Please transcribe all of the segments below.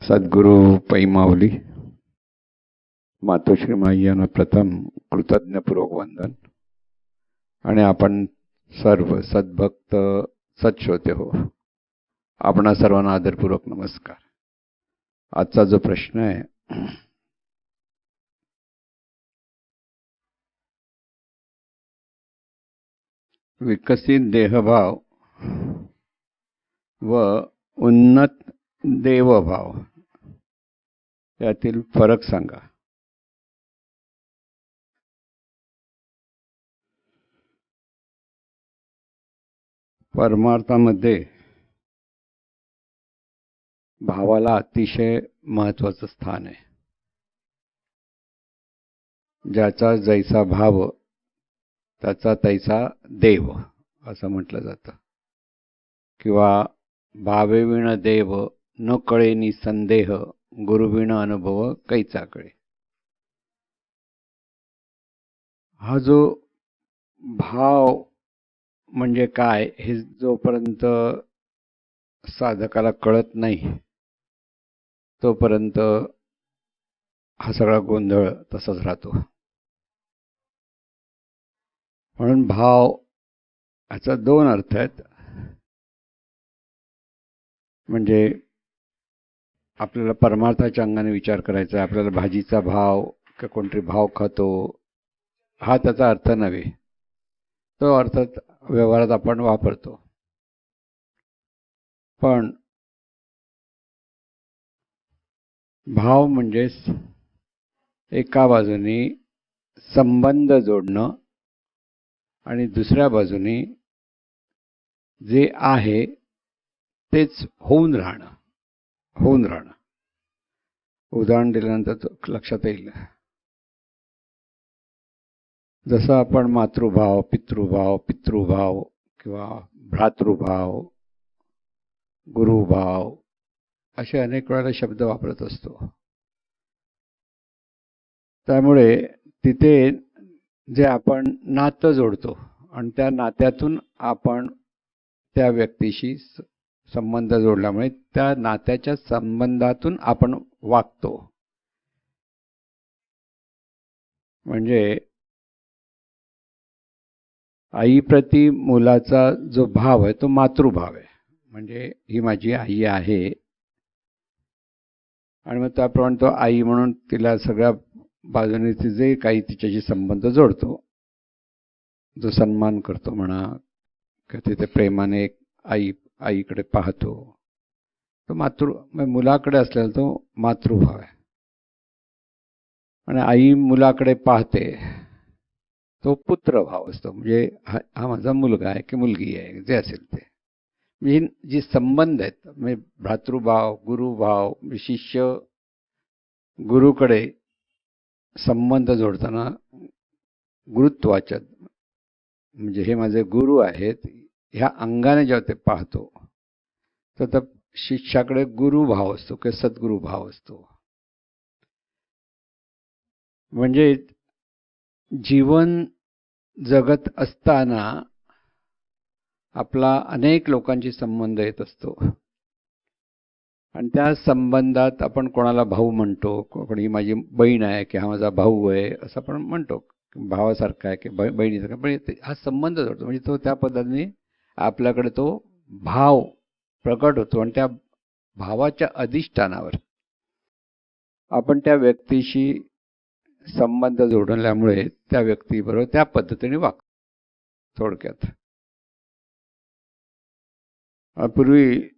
सद्गुरु पैमावली मातोश्री माई यांना प्रथम कृतज्ञपूर्वक वंदन आणि आपण सर्व सद्भक्त सत्श्रोते हो, आपणा सर्वांना आदरपूर्वक नमस्कार. आजचा जो प्रश्न आहे, विकसित देहभाव व उन्नत देवभाव यातील फरक सांगा. परमार्थामध्ये भावाला अतिशय महत्त्वाचं स्थान आहे. ज्याचा जैसा भाव त्याचा तैसा देव असं म्हटलं जातं, किंवा भावेविण देव न कळेनी संदेह, गुरुविण अनुभव कैचा कळे. हा जो भाव म्हणजे काय हे जोपर्यंत साधकाला कळत नाही तोपर्यंत हा सगळा गोंधळ तसाच राहतो. म्हणून भाव याचा दोन अर्थ आहेत. म्हणजे आपल्याला परमार्थाच्या अंगाने विचार करायचा आहे. आपल्याला भाजीचा भाव किंवा कोणतरी भाव खातो हा त्याचा अर्थ नव्हे. तो अर्थात व्यवहारात आपण वापरतो. पण भाव म्हणजे एका बाजूने संबंध जोडणं आणि दुसऱ्या बाजूने जे आहे तेच होऊन राहणं. उदाहरण दिल्यानंतर लक्षात येईल. जसं आपण मातृभाव, पितृभाव किंवा भ्रातृभाव, गुरुभाव असे अनेक वेळेला शब्द वापरत असतो. त्यामुळे तिथे जे आपण नातं जोडतो आणि त्या नात्यातून आपण त्या व्यक्तीशी संबंध जोडल्यामुळे त्या नात्याच्या संबंधातून आपण वागतो. म्हणजे आईप्रती मुलाचा जो भाव आहे तो मातृभाव आहे. म्हणजे ही माझी आई आहे आणि मग त्याप्रमाणे तो आई म्हणून तिला सगळ्या बाजूने जे काही तिच्याशी संबंध जोडतो, जो सन्मान करतो म्हणा, किंवा तिथे प्रेमाने आईकडे पाहतो, तो मुलाकडे असलेला तो मातृभाव आहे. आणि आई मुलाकडे पाहते तो पुत्रभाव असतो. म्हणजे हा माझा मुलगा आहे की मुलगी आहे, जे असेल ते. म्हणजे जी संबंध आहेत, म्हणजे भ्रातृभाव, गुरुभाव, शिष्य गुरुकडे संबंध जोडताना गुरुत्वाच्या, म्हणजे हे माझे गुरु आहेत ह्या अंगाने जेव्हा ते पाहतो तर शिष्याकडे गुरुभाव असतो किंवा सद्गुरुभाव असतो. म्हणजे जीवन जगत असताना आपला अनेक लोकांशी संबंध येत असतो आणि त्या संबंधात आपण कोणाला भाऊ म्हणतो, कोणी माझी बहीण आहे की हा माझा भाऊ आहे असं आपण म्हणतो, भावासारखा आहे की बहिणीसारखा. पण हा संबंध जोडतो. म्हणजे तो त्या पद्धतीने आपल्याकडे तो भाव प्रकट होतो आणि त्या भावाच्या अधिष्ठानावर आपण त्या व्यक्तीशी संबंध जोडल्यामुळे त्या व्यक्तीबरोबर त्या पद्धतीने वागतो. थोडक्यात पूर्वी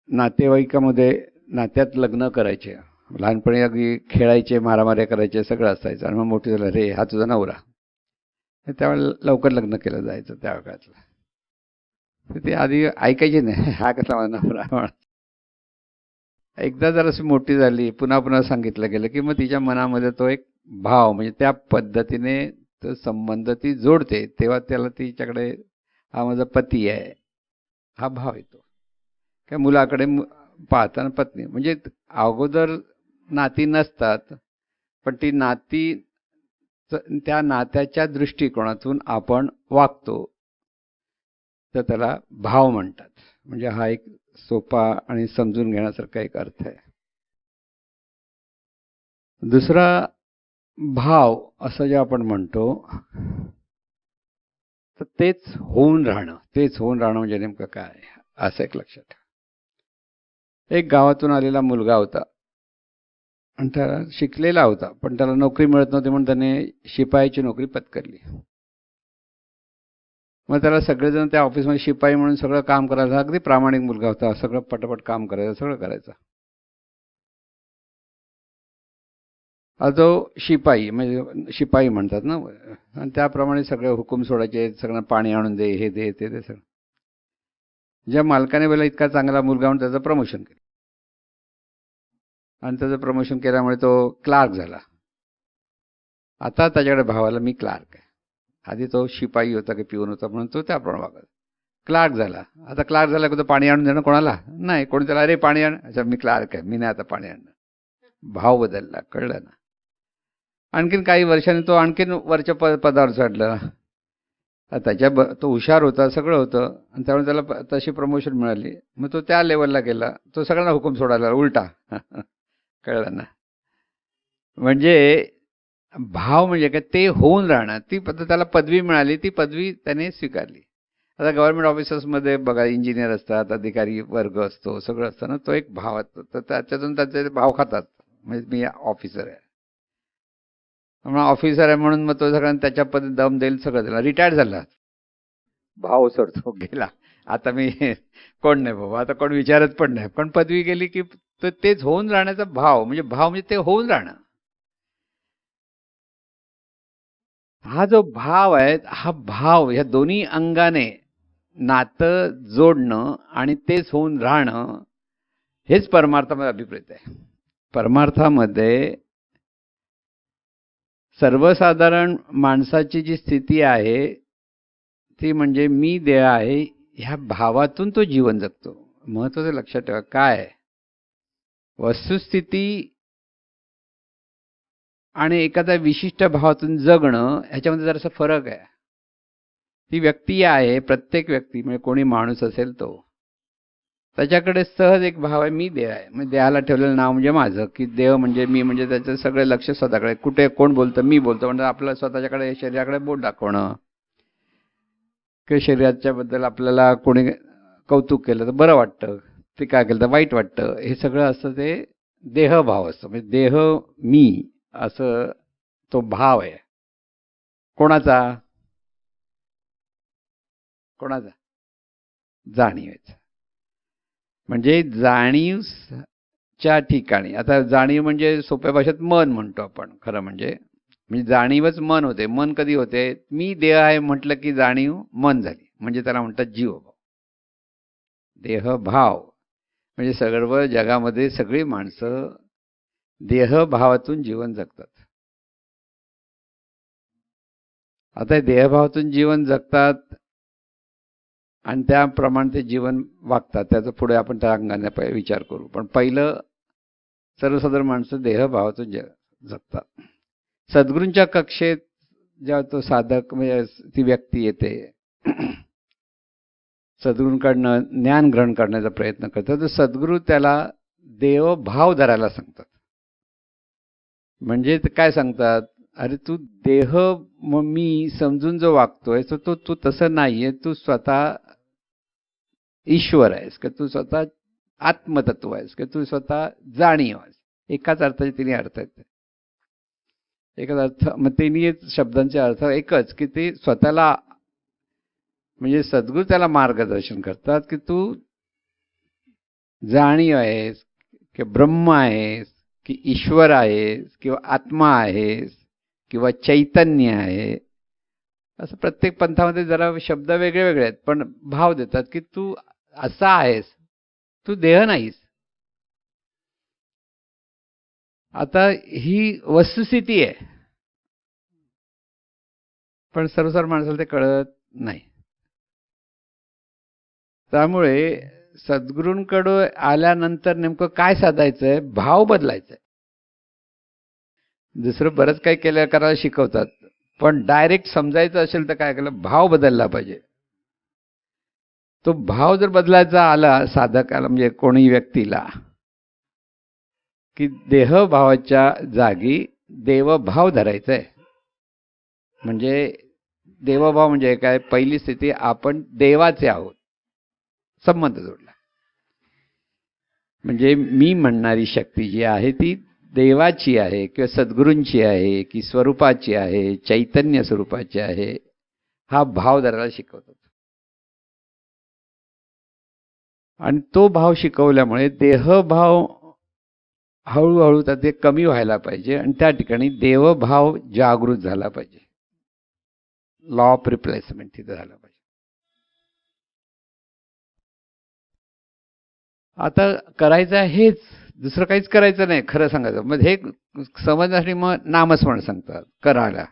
नात्यात लग्न करायचे. लहानपणी अगदी खेळायचे, मारामाऱ्या करायचे, सगळं असायचं. आणि मग मोठे झालं, रे हा तुझा नवरा. त्यावेळेला लवकर लग्न केलं जायचं त्या काळातलं. ते आधी ऐकायचे नाही, हा कसला माझा नवरा. एकदा जर अशी मोठी झाली, पुन्हा सांगितलं गेलं की मग तिच्या मनामध्ये तो एक भाव, म्हणजे त्या पद्धतीने तो संबंध ती जोडते. तेव्हा त्याला तिच्याकडे हा माझा पती आहे हा भाव येतो. काय मुलाकडे पाहताना पत्नी, म्हणजे अगोदर नाती नसतात, पण ती नाती त्या नात्याच्या दृष्टिकोनातून आपण वागतो तर त्याला भाव म्हणतात. म्हणजे हा एक सोपा आणि समजून घेण्यासारखा एक अर्थ आहे. दुसरा भाव असं जे आपण म्हणतो, तर तेच होऊन राहणं म्हणजे नेमकं काय असं एक लक्षात ठेवा. एक गावातून आलेला मुलगा होता आणि त्याला शिकलेला होता, पण त्याला नोकरी मिळत नव्हती म्हणून त्याने शिपायाची नोकरी पत्करली. मग त्याला सगळेजण त्या ऑफिसमध्ये शिपाई म्हणून सगळं काम करायला, अगदी प्रामाणिक मुलगा होता, सगळं पटापट काम करायचं, सगळं करायचं. तो शिपाई म्हणजे शिपाई म्हणतात ना, आणि त्याप्रमाणे सगळे हुकूम सोडायचे, सगळं पाणी आणून दे, हे दे, ते दे, सगळं. ज्या मालकाने वेळेला इतका चांगला मुलगा म्हणून त्याचं प्रमोशन केलं, आणि त्याचं प्रमोशन केल्यामुळे तो क्लार्क झाला. आता त्याच्याकडे भावाला मी क्लार्क आहे. आधी तो शिपाई होता की पिऊन होता म्हणून तो त्याप्रमाणे वागत. क्लार्क झाला. आता क्लार्क झाला की तो पाणी आणून देणं कोणाला नाही. कोणी त्याला अरे पाणी आण, अच्छा मी क्लार्क आहे, मी नाही आता पाणी आणणं. भाव बदलला, कळलं ना. आणखीन काही वर्षांनी तो आणखीन वरच्या पदावर चढला. तो हुशार होता, सगळं होतं, आणि त्यामुळे त्याला तशी प्रमोशन मिळाली. मग तो त्या लेवलला गेला, तो सगळ्यांना हुकूम सोडायला उलटा. कळलं ना. म्हणजे भाव म्हणजे काय, ते होऊन राहणं. त्याला पदवी मिळाली, ती पदवी त्याने स्वीकारली. आता गव्हर्नमेंट ऑफिसर्समध्ये बघा, इंजिनियर असतात, अधिकारी वर्ग असतो, सगळं असतं ना. तो एक भाव असतो, तर त्याच्यातून त्याचे भाव खातात. म्हणजे मी ऑफिसर आहे, ऑफिसर आहे म्हणून मग तो सगळ्यांना त्याच्या पद्धतीत दम देईल, सगळं दिला. रिटायर्ड झाला, भाव सोडतो, गेला. आता मी कोण नाही बाबा, आता कोण विचारत पण नाही. पण पदवी गेली की तेच होऊन राहण्याचा भाव म्हणजे ते होऊन राहणं. हा जो भाव आहे, हा भाव ह्या दोन्ही अंगाने नातं जोडणं आणि तेच होऊन राहणं, हेच परमार्थामध्ये अभिप्रेत आहे. परमार्थामध्ये सर्वसाधारण माणसाची जी स्थिती आहे ती म्हणजे मी देह आहे, ह्या भावातून तो जीवन जगतो. महत्वाचं लक्षात ठेवा. काय वस्तुस्थिती आणि एखाद्या विशिष्ट भावातून जगणं, ह्याच्यामध्ये जरासा फरक आहे. ती व्यक्ती आहे, प्रत्येक व्यक्ती म्हणजे कोणी माणूस असेल तो, त्याच्याकडे सहज एक भाव आहे, मी देह आहे. म्हणजे देहाला ठेवलेलं नाव म्हणजे माझं, की देह म्हणजे मी, म्हणजे त्याचं सगळे लक्ष स्वतःकडे. कुठे कोण बोलतं, मी बोलतो, म्हणजे आपलं स्वतःच्याकडे शरीराकडे बोट दाखवणं, किंवा शरीराच्या बद्दल आपल्याला कोणी कौतुक केलं तर बरं वाटतं, ते काय केलं तर वाईट वाटतं, हे सगळं असतं ते देहभाव असतं. म्हणजे देह मी असं तो भाव आहे. कोणाचा कोणाचा जाणीवेचा. म्हणजे जाणीवच्या ठिकाणी, आता जाणीव म्हणजे सोप्या भाषेत मन म्हणतो आपण, खरं म्हणजे जाणीवच मन होते. मन कधी होते, मी देह आहे म्हटलं की जाणीव मन झाली, म्हणजे त्याला म्हणतात जीवभाव. देहभाव म्हणजे सर्व जगामध्ये सगळी माणसं देहभावातून जीवन जगतात. आता देहभावातून जीवन जगतात आणि त्याप्रमाणे ते जीवन वागतात. त्याचं पुढे आपण त्या अंगाने विचार करू. पण पहिलं सर्वसाधारण माणसं देहभावातून जगतात. सद्गुरूंच्या कक्षेत जेव्हा तो साधक म्हणजे ती व्यक्ती येते, सद्गुरूंकडनं ज्ञान ग्रहण करण्याचा प्रयत्न करतो, तर सद्गुरू त्याला देवभाव धरायला सांगतात. म्हणजे काय सांगतात, अरे तू देह मी समजून जो वागतोय तो तू तसं नाहीये. तू स्वतः ईश्वर आहेस, की तू स्वतः आत्मतत्व आहेस, की तू स्वतः जाणीव आहेस. एकाच अर्थाचे तिन्ही अर्थ आहेत. एकाच अर्थ, मग तिन्ही शब्दांचे अर्थ एकच, की ते स्वतःला म्हणजे सद्गुरू त्याला मार्गदर्शन करतात, की तू जाणीव आहेस, की ब्रह्म आहेस, की ईश्वर आहेस, किंवा आत्मा आहेस, किंवा चैतन्य आहे. असं प्रत्येक पंथामध्ये जरा शब्द वेगळे वेगळे आहेत, पण भाव देतात, की तू असा आहेस, तू देह नाहीस. आता ही वस्तुस्थिती आहे, पण सर्वसाधारण माणसाला ते कळत नाही. त्यामुळे सद्गुरूंकडे आल्यानंतर नेमकं काय साधायचंय, भाव बदलायचाय. दुसरं बरंच काही करायला शिकवतात, पण डायरेक्ट समजायचं असेल तर काय केलं, भाव बदलला पाहिजे. तो भाव जर बदलायचा आला साधकाला, म्हणजे कोणी व्यक्तीला, की देहभावाच्या जागी देवभाव धरायचा आहे. म्हणजे देवभाव म्हणजे काय? पहिली स्थिती आपण देवाचे आहोत, संबंध जोडला. म्हणजे मी म्हणणारी शक्ती जी आहे ती देवाची आहे किंवा सद्गुरूंची आहे की स्वरूपाची आहे, चैतन्य स्वरूपाची आहे, हा भाव धरायला शिकवतात. आणि तो भाव शिकवल्यामुळे देहभाव हळूहळू तर ते कमी व्हायला पाहिजे आणि त्या ठिकाणी देवभाव जागृत झाला पाहिजे. लॉ ऑफ रिप्लेसमेंट तिथं झाला पाहिजे. आता करायचं हेच, दुसरं काहीच करायचं नाही खरं सांगायचं. मग हे समजण्यासाठी मग नामस्मरण सांगतात करायला,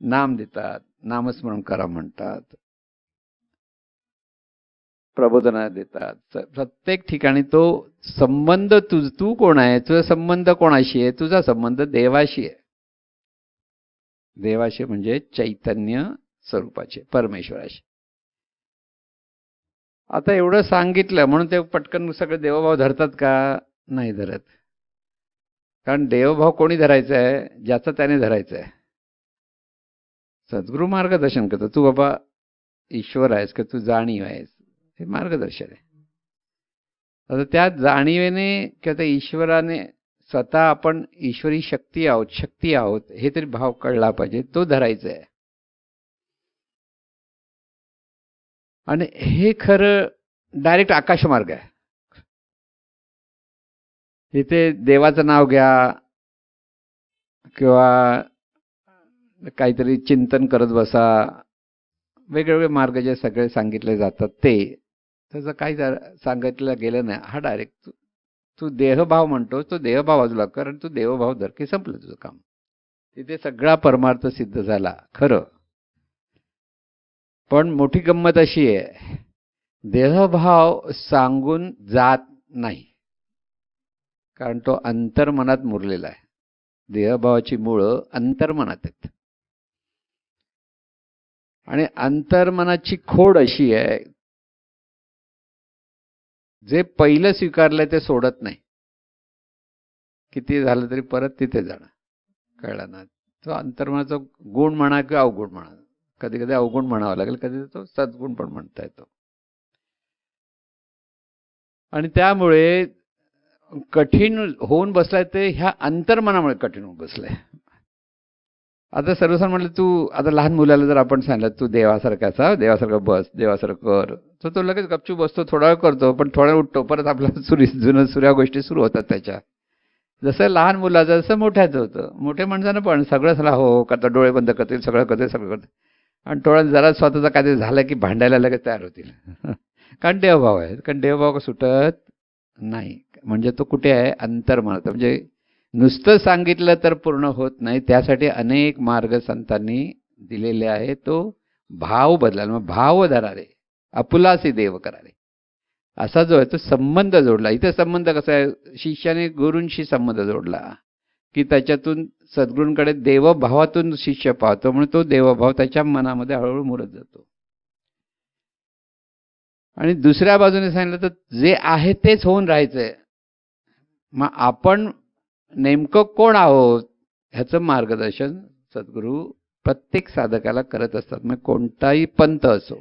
नाम देतात, नामस्मरण करा म्हणतात, प्रबोधना देतात. प्रत्येक ठिकाणी तो संबंध तू कोण आहे, तुझा संबंध कोणाशी आहे? तुझा संबंध देवाशी आहे. देवाशी म्हणजे चैतन्य स्वरूपाचे, परमेश्वराशी. आता एवढं सांगितलं म्हणून ते पटकन सगळे देवभाव धरतात का? नाही धरत. कारण देवभाव कोणी धरायचा आहे? ज्याचा त्याने धरायचा आहे. सद्गुरू मार्गदर्शन करतो. तू बाबा ईश्वर आहेस का तू जाणीव आहेस, हे मार्गदर्शन आहे. आता त्या जाणीवेने किंवा त्या ईश्वराने स्वतः आपण ईश्वरी शक्ती आहोत हे तरी भाव कळला पाहिजे, तो धरायचा आहे. आणि हे खरं डायरेक्ट आकाशमार्ग आहे. इथे देवाचं नाव घ्या किंवा काहीतरी चिंतन करत बसा, वेगवेगळे मार्ग जे सगळे सांगितले जातात ते त्याचं काही सांगितलं गेलं नाही. हा डायरेक्ट तू देहभाव म्हणतो, तो देहभाव बाजूला कर आणि तू देवभाव धर की संपलं तुझं काम. तिथे सगळा परमार्थ सिद्ध झाला खरं. पण मोठी गंमत अशी आहे, देहभाव सांगून जात नाही, कारण तो अंतर्मनात मुरलेला आहे. देहभावाची मुळं अंतर्मनात आहेत आणि अंतर्मनाची खोड अशी आहे, जे पहिलं स्वीकारलंय ते सोडत नाही. किती झालं तरी परत तिथे जाणं. कळलं ना? तो अंतर्मनाचा गुण म्हणा किंवा अवगुण म्हणा, कधी कधी अवगुण म्हणावं लागेल, कधी तो सद्गुण पण म्हणता येतो. आणि त्यामुळे कठीण होऊन बसलाय ते ह्या अंतर्मनामुळे कठीण होऊन बसलंय. आता सर्वसाधारण म्हटलं, तू आता लहान मुलाला जर आपण सांगितलं तू देवासारखं बस, देवासारखं कर, तर तो लगेच गपचूप बसतो, थोडा वेळ करतो, पण थोडा वेळ उठतो, परत आपल्याला जुन्या गोष्टी सुरू होतात त्याच्या. जसं लहान मुलाचं जसं मोठ्याचं होतं. मोठ्या माणसानं पण सगळं झालं हो करता, डोळे बंद करतील, सगळं करतील, आणि थोडा जरा स्वतःचं काहीतरी झालं की भांडायला लगेच तयार होतील. कारण देवभाव आहे. कारण देवभाव सुटत नाही. म्हणजे तो कुठे आहे? अंतर्मनात. म्हणजे नुसतं सांगितलं तर पूर्ण होत नाही, त्यासाठी अनेक मार्ग संतांनी दिलेले आहे. तो भाव बदलायला, मग भाव धरारे आपुलासी देव करारे, असा जो आहे तो संबंध जोडला. इथे संबंध कसा आहे? शिष्याने गुरूंशी संबंध जोडला की त्याच्यातून सद्गुरूंकडे देवभावातून शिष्य पाहतो, म्हणून तो देवभाव त्याच्या मनामध्ये हळूहळू मुरत जातो. आणि दुसऱ्या बाजूने सांगितलं तर जे आहे तेच होऊन राहायचंय. मग आपण नेमकं कोण आहोत ह्याचं मार्गदर्शन सद्गुरू प्रत्येक साधकाला करत असतात. मग कोणताही पंथ असो,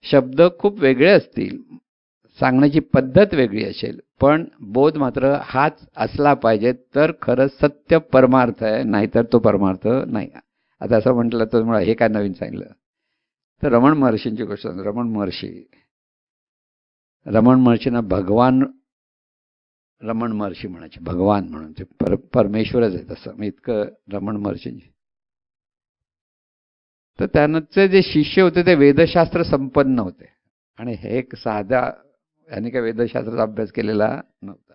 शब्द खूप वेगळे असतील, सांगण्याची पद्धत वेगळी असेल, पण बोध मात्र हाच असला पाहिजे, तर खरं सत्य परमार्थ आहे, नाहीतर तो परमार्थ नाही. आता असं म्हटलं तर मला हे काय नवीन सांगितलं तर रमण महर्षींची गोष्ट. रमण महर्षींना भगवान रमण महर्षी म्हणायचे, भगवान म्हणून. ते परमेश्वरच आहे तसं. मग इतकं रमण महर्षींची. तर त्यांचे जे शिष्य होते ते वेदशास्त्र संपन्न होते आणि हे एक साधा, यांनी काय वेदशास्त्राचा अभ्यास केलेला नव्हता.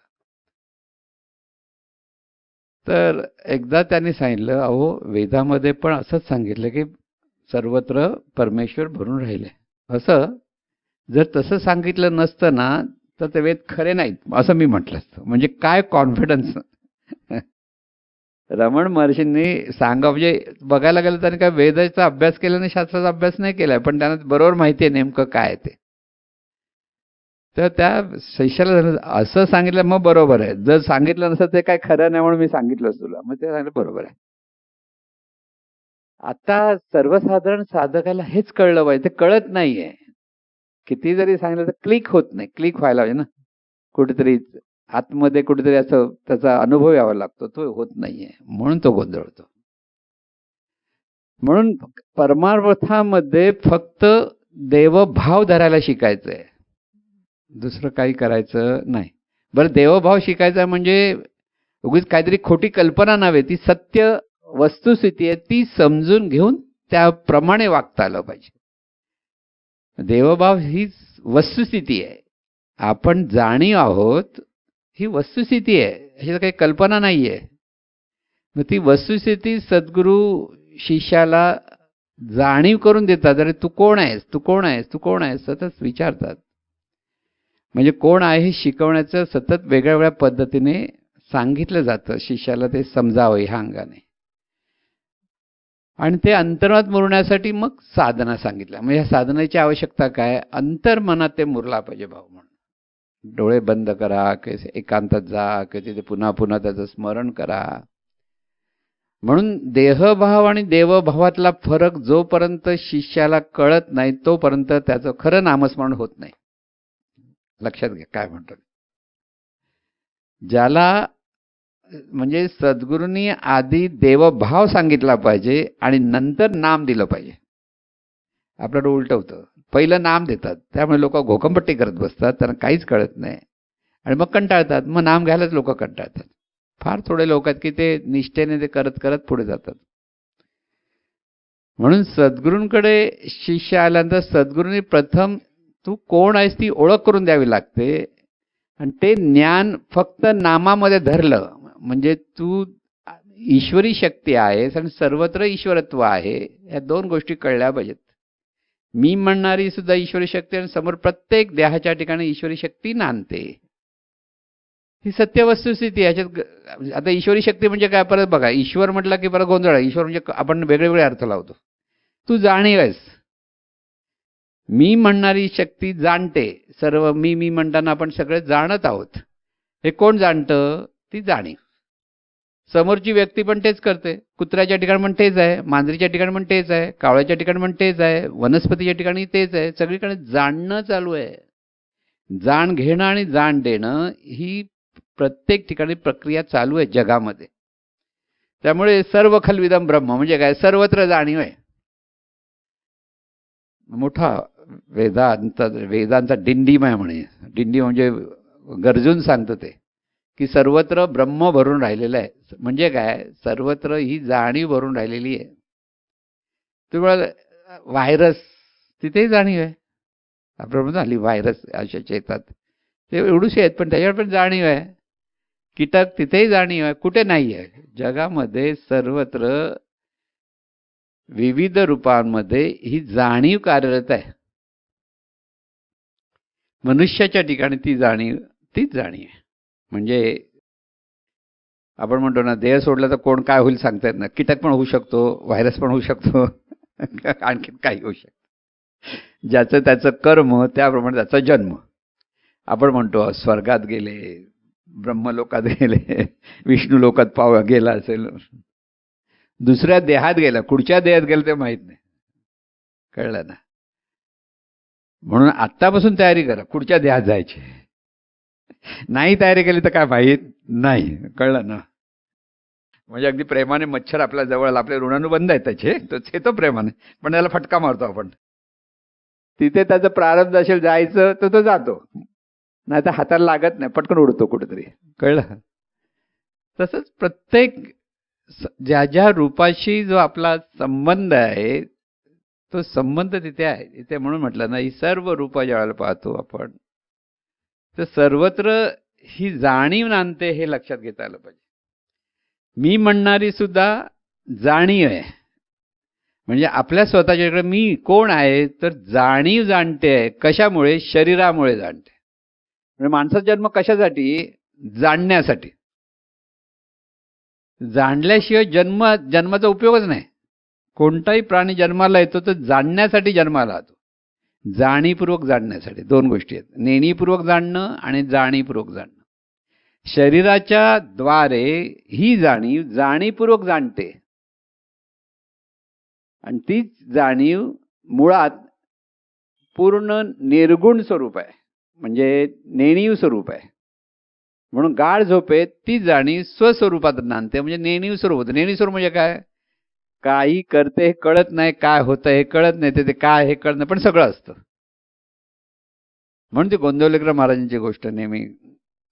तर एकदा त्यांनी सांगितलं, अहो वेदामध्ये पण असंच सांगितलं की सर्वत्र परमेश्वर भरून राहिले. असं जर तसं सांगितलं नसतं ना तर ते वेद खरे नाहीत असं मी म्हटलं असतं. म्हणजे काय कॉन्फिडन्स. रमण महर्षींनी म्हणजे बघायला गेलं त्यांनी काय वेदाचा अभ्यास केला नाही, शास्त्राचा अभ्यास नाही केलाय, पण त्यांना बरोबर माहिती आहे नेमकं काय ते. तर त्या शिष्याला झालं, असं सांगितलं मग बरोबर आहे, जर सांगितलं नसतं ते काय खरं नाही म्हणून मी सांगितलंच तुला, मग ते सांगितलं बरोबर आहे. आता सर्वसाधारण साधकाला हेच कळलं पाहिजे, ते कळत नाहीये. किती जरी सांगितलं तर क्लिक होत नाही, क्लिक व्हायला पाहिजे ना कुठेतरी आतमध्ये, कुठेतरी असं त्याचा अनुभव यावा लागतो, तो होत नाहीये म्हणून तो गोंधळतो. म्हणून परमार्थामध्ये फक्त देवभाव धरायला शिकायचंय, दुसरं काही करायचं नाही. बरं, देवभाव शिकायचा म्हणजे उगीच काहीतरी खोटी कल्पना नव्हे, ती सत्य वस्तुस्थिती आहे, ती समजून घेऊन त्याप्रमाणे वागता आलं पाहिजे. देवभाव ही वस्तुस्थिती आहे, आपण जाणीव आहोत ही वस्तुस्थिती आहे, ह्याची काही कल्पना नाहीये. मग ती वस्तुस्थिती सद्गुरू शिष्याला जाणीव करून देतात. अरे तू कोण आहेस, तू कोण आहेस, तू कोण आहेस, सतत विचारतात. म्हणजे कोण आहे हे शिकवण्याचं सतत वेगळ्या वेगळ्या पद्धतीने सांगितलं जातं शिष्याला, ते समजावं ह्या अंगाने. आणि ते अंतर्मनात मुरण्यासाठी मग साधना सांगितल्या. म्हणजे ह्या साधनेची आवश्यकता काय, अंतर्मनात ते मुरला पाहिजे भाव म्हणून. डोळे बंद करा, की एकांतात जा, की तिथे पुन्हा पुन्हा त्याचं स्मरण करा. म्हणून देहभाव आणि देवभावातला फरक जोपर्यंत शिष्याला कळत नाही तोपर्यंत त्याचं खरं नामस्मरण होत नाही. लक्षात घ्या काय म्हणतो. ज्याला म्हणजे सद्गुरूंनी आधी देवभाव सांगितला पाहिजे आणि नंतर नाम दिलं पाहिजे. आपल्याला उलट होतं, पहिलं नाम देतात, त्यामुळे लोक घोकंपट्टी करत बसतात, त्यांना काहीच कळत नाही आणि मग कंटाळतात. मग नाम घ्यायलाच लोक कंटाळतात. फार थोडे लोक आहेत की ते निष्ठेने ते करत करत पुढे जातात. म्हणून सद्गुरूंकडे शिष्य आल्यानंतर सद्गुरूंनी प्रथम तू कोण आहेस ती ओळख करून द्यावी लागते. आणि ते ज्ञान फक्त नामामध्ये धरलं म्हणजे तू ईश्वरी शक्ती आहेस आणि सर्वत्र ईश्वरत्व आहे, या दोन गोष्टी कळल्या पाहिजेत. मी म्हणणारी सुद्धा ईश्वरी शक्ती आणि समोर प्रत्येक देहाच्या ठिकाणी ईश्वरी शक्ती नांदते, ही सत्य वस्तुस्थिती. याच्यात आता ईश्वरी शक्ती म्हणजे काय, परत बघा, ईश्वर म्हटलं की परत गोंधळ आहे. ईश्वर म्हणजे आपण वेगळे वेगळे अर्थ लावतो. तू जाणीव आहेस, मी म्हणणारी शक्ती जाणते सर्व. मी मी म्हणताना आपण सगळे जाणत आहोत. हे कोण जाणतं, ती जाणीव. समोरची व्यक्ती पण तेच करते. कुत्र्याच्या ठिकाणी पण तेच आहे, मांजरीच्या ठिकाणी पण तेच आहे, कावळ्याच्या ठिकाणी पण तेच आहे, वनस्पतीच्या ठिकाणी तेच आहे. सगळीकडे जाणणं चालू आहे. जाण घेणं आणि जाण देणं ही प्रत्येक ठिकाणी प्रक्रिया चालू आहे जगामध्ये. त्यामुळे सर्व खल्विदम ब्रह्म म्हणजे काय, सर्वत्र जाणीव आहे. मोठा वेदांचा डिंडीमय म्हणे. डिंडी म्हणजे गरजून सांगतं ते की सर्वत्र ब्रह्म भरून राहिलेलं आहे. म्हणजे काय, सर्वत्र ही जाणीव भरून राहिलेली आहे. तुम्हाला व्हायरस तिथेही जाणीव आहे. आपण झाली व्हायरस अशाचे येतात ते एवढूशे आहेत, पण त्याच्यावर पण जाणीव आहे. कीटक तिथेही जाणीव आहे. कुठे नाही आहे, जगामध्ये सर्वत्र विविध रूपांमध्ये ही जाणीव कार्यरत आहे. मनुष्याच्या ठिकाणी ती जाणीव तीच जाणीव आहे. म्हणजे आपण म्हणतो ना, देह सोडला तर कोण काय होईल सांगता येत नाही. कीटक पण होऊ शकतो, व्हायरस पण होऊ शकतो, आणखीन काही होऊ शकतं. ज्याचं त्याचं कर्म त्याप्रमाणे त्याचा जन्म. आपण म्हणतो स्वर्गात गेले, ब्रह्मलोकात गेले, विष्णू लोकात गेला असेल, दुसऱ्या देहात गेला, कुठच्या देहात गेला ते माहीत नाही. कळलं ना. म्हणून आत्तापासून तयारी करा कुठच्या देहात जायची. नाही तयारी केली तर काय माहीत नाही. कळलं ना. म्हणजे अगदी प्रेमाने मच्छर आपल्या जवळ, आपले ऋणानुबंध आहेत त्याचे, तो येतो प्रेमाने, पण त्याला फटका मारतो आपण. तिथे त्याचं प्रारब्ध असेल जायचं तर तो जातो, नाही तर हाताला लागत नाही, पटकन उडतो कुठेतरी. कळलं. तसंच प्रत्येक ज्या ज्या रूपाशी जो आपला संबंध आहे तो संबंध तिथे आहे. तिथे म्हणून म्हटलं ना, ही सर्व रूपं ज्यावेळेला पाहतो आपण तर सर्वत्र ही जाणीव नांदते, हे लक्षात घेता आलं पाहिजे. मी म्हणणारी सुद्धा जाणीव आहे. म्हणजे आपल्या स्वतःच्याकडे मी कोण आहे तर जाणीव जाणते आहे. कशामुळे, शरीरामुळे जाणते. म्हणजे माणसाचा जन्म कशासाठी, जाणण्यासाठी. जाणल्याशिवाय जन्माचा उपयोगच नाही. कोणताही प्राणी जन्माला येतो तर जाणण्यासाठी जन्माला येतो. जाणीवपूर्वक जाणण्यासाठी दोन गोष्टी आहेत. नेणीपूर्वक जाणणं आणि जाणीवपूर्वक जाणणं. शरीराच्या द्वारे ही जाणीव जाणीवपूर्वक जाणते आणि तीच जाणीव मुळात पूर्ण निर्गुण स्वरूप आहे, म्हणजे नेणीव स्वरूप आहे. म्हणून गाढ झोपेत ती जाणीव स्वस्वरूपात नांदते, म्हणजे नेणीव स्वरूप होतं. नेणीव स्वरूप म्हणजे काय? काही करते हे कळत नाही, काय होतं हे कळत नाही, ते काय हे कळत नाही, पण सगळं असतं. म्हणून ती गोंदवलेकर महाराजांची गोष्ट नेहमी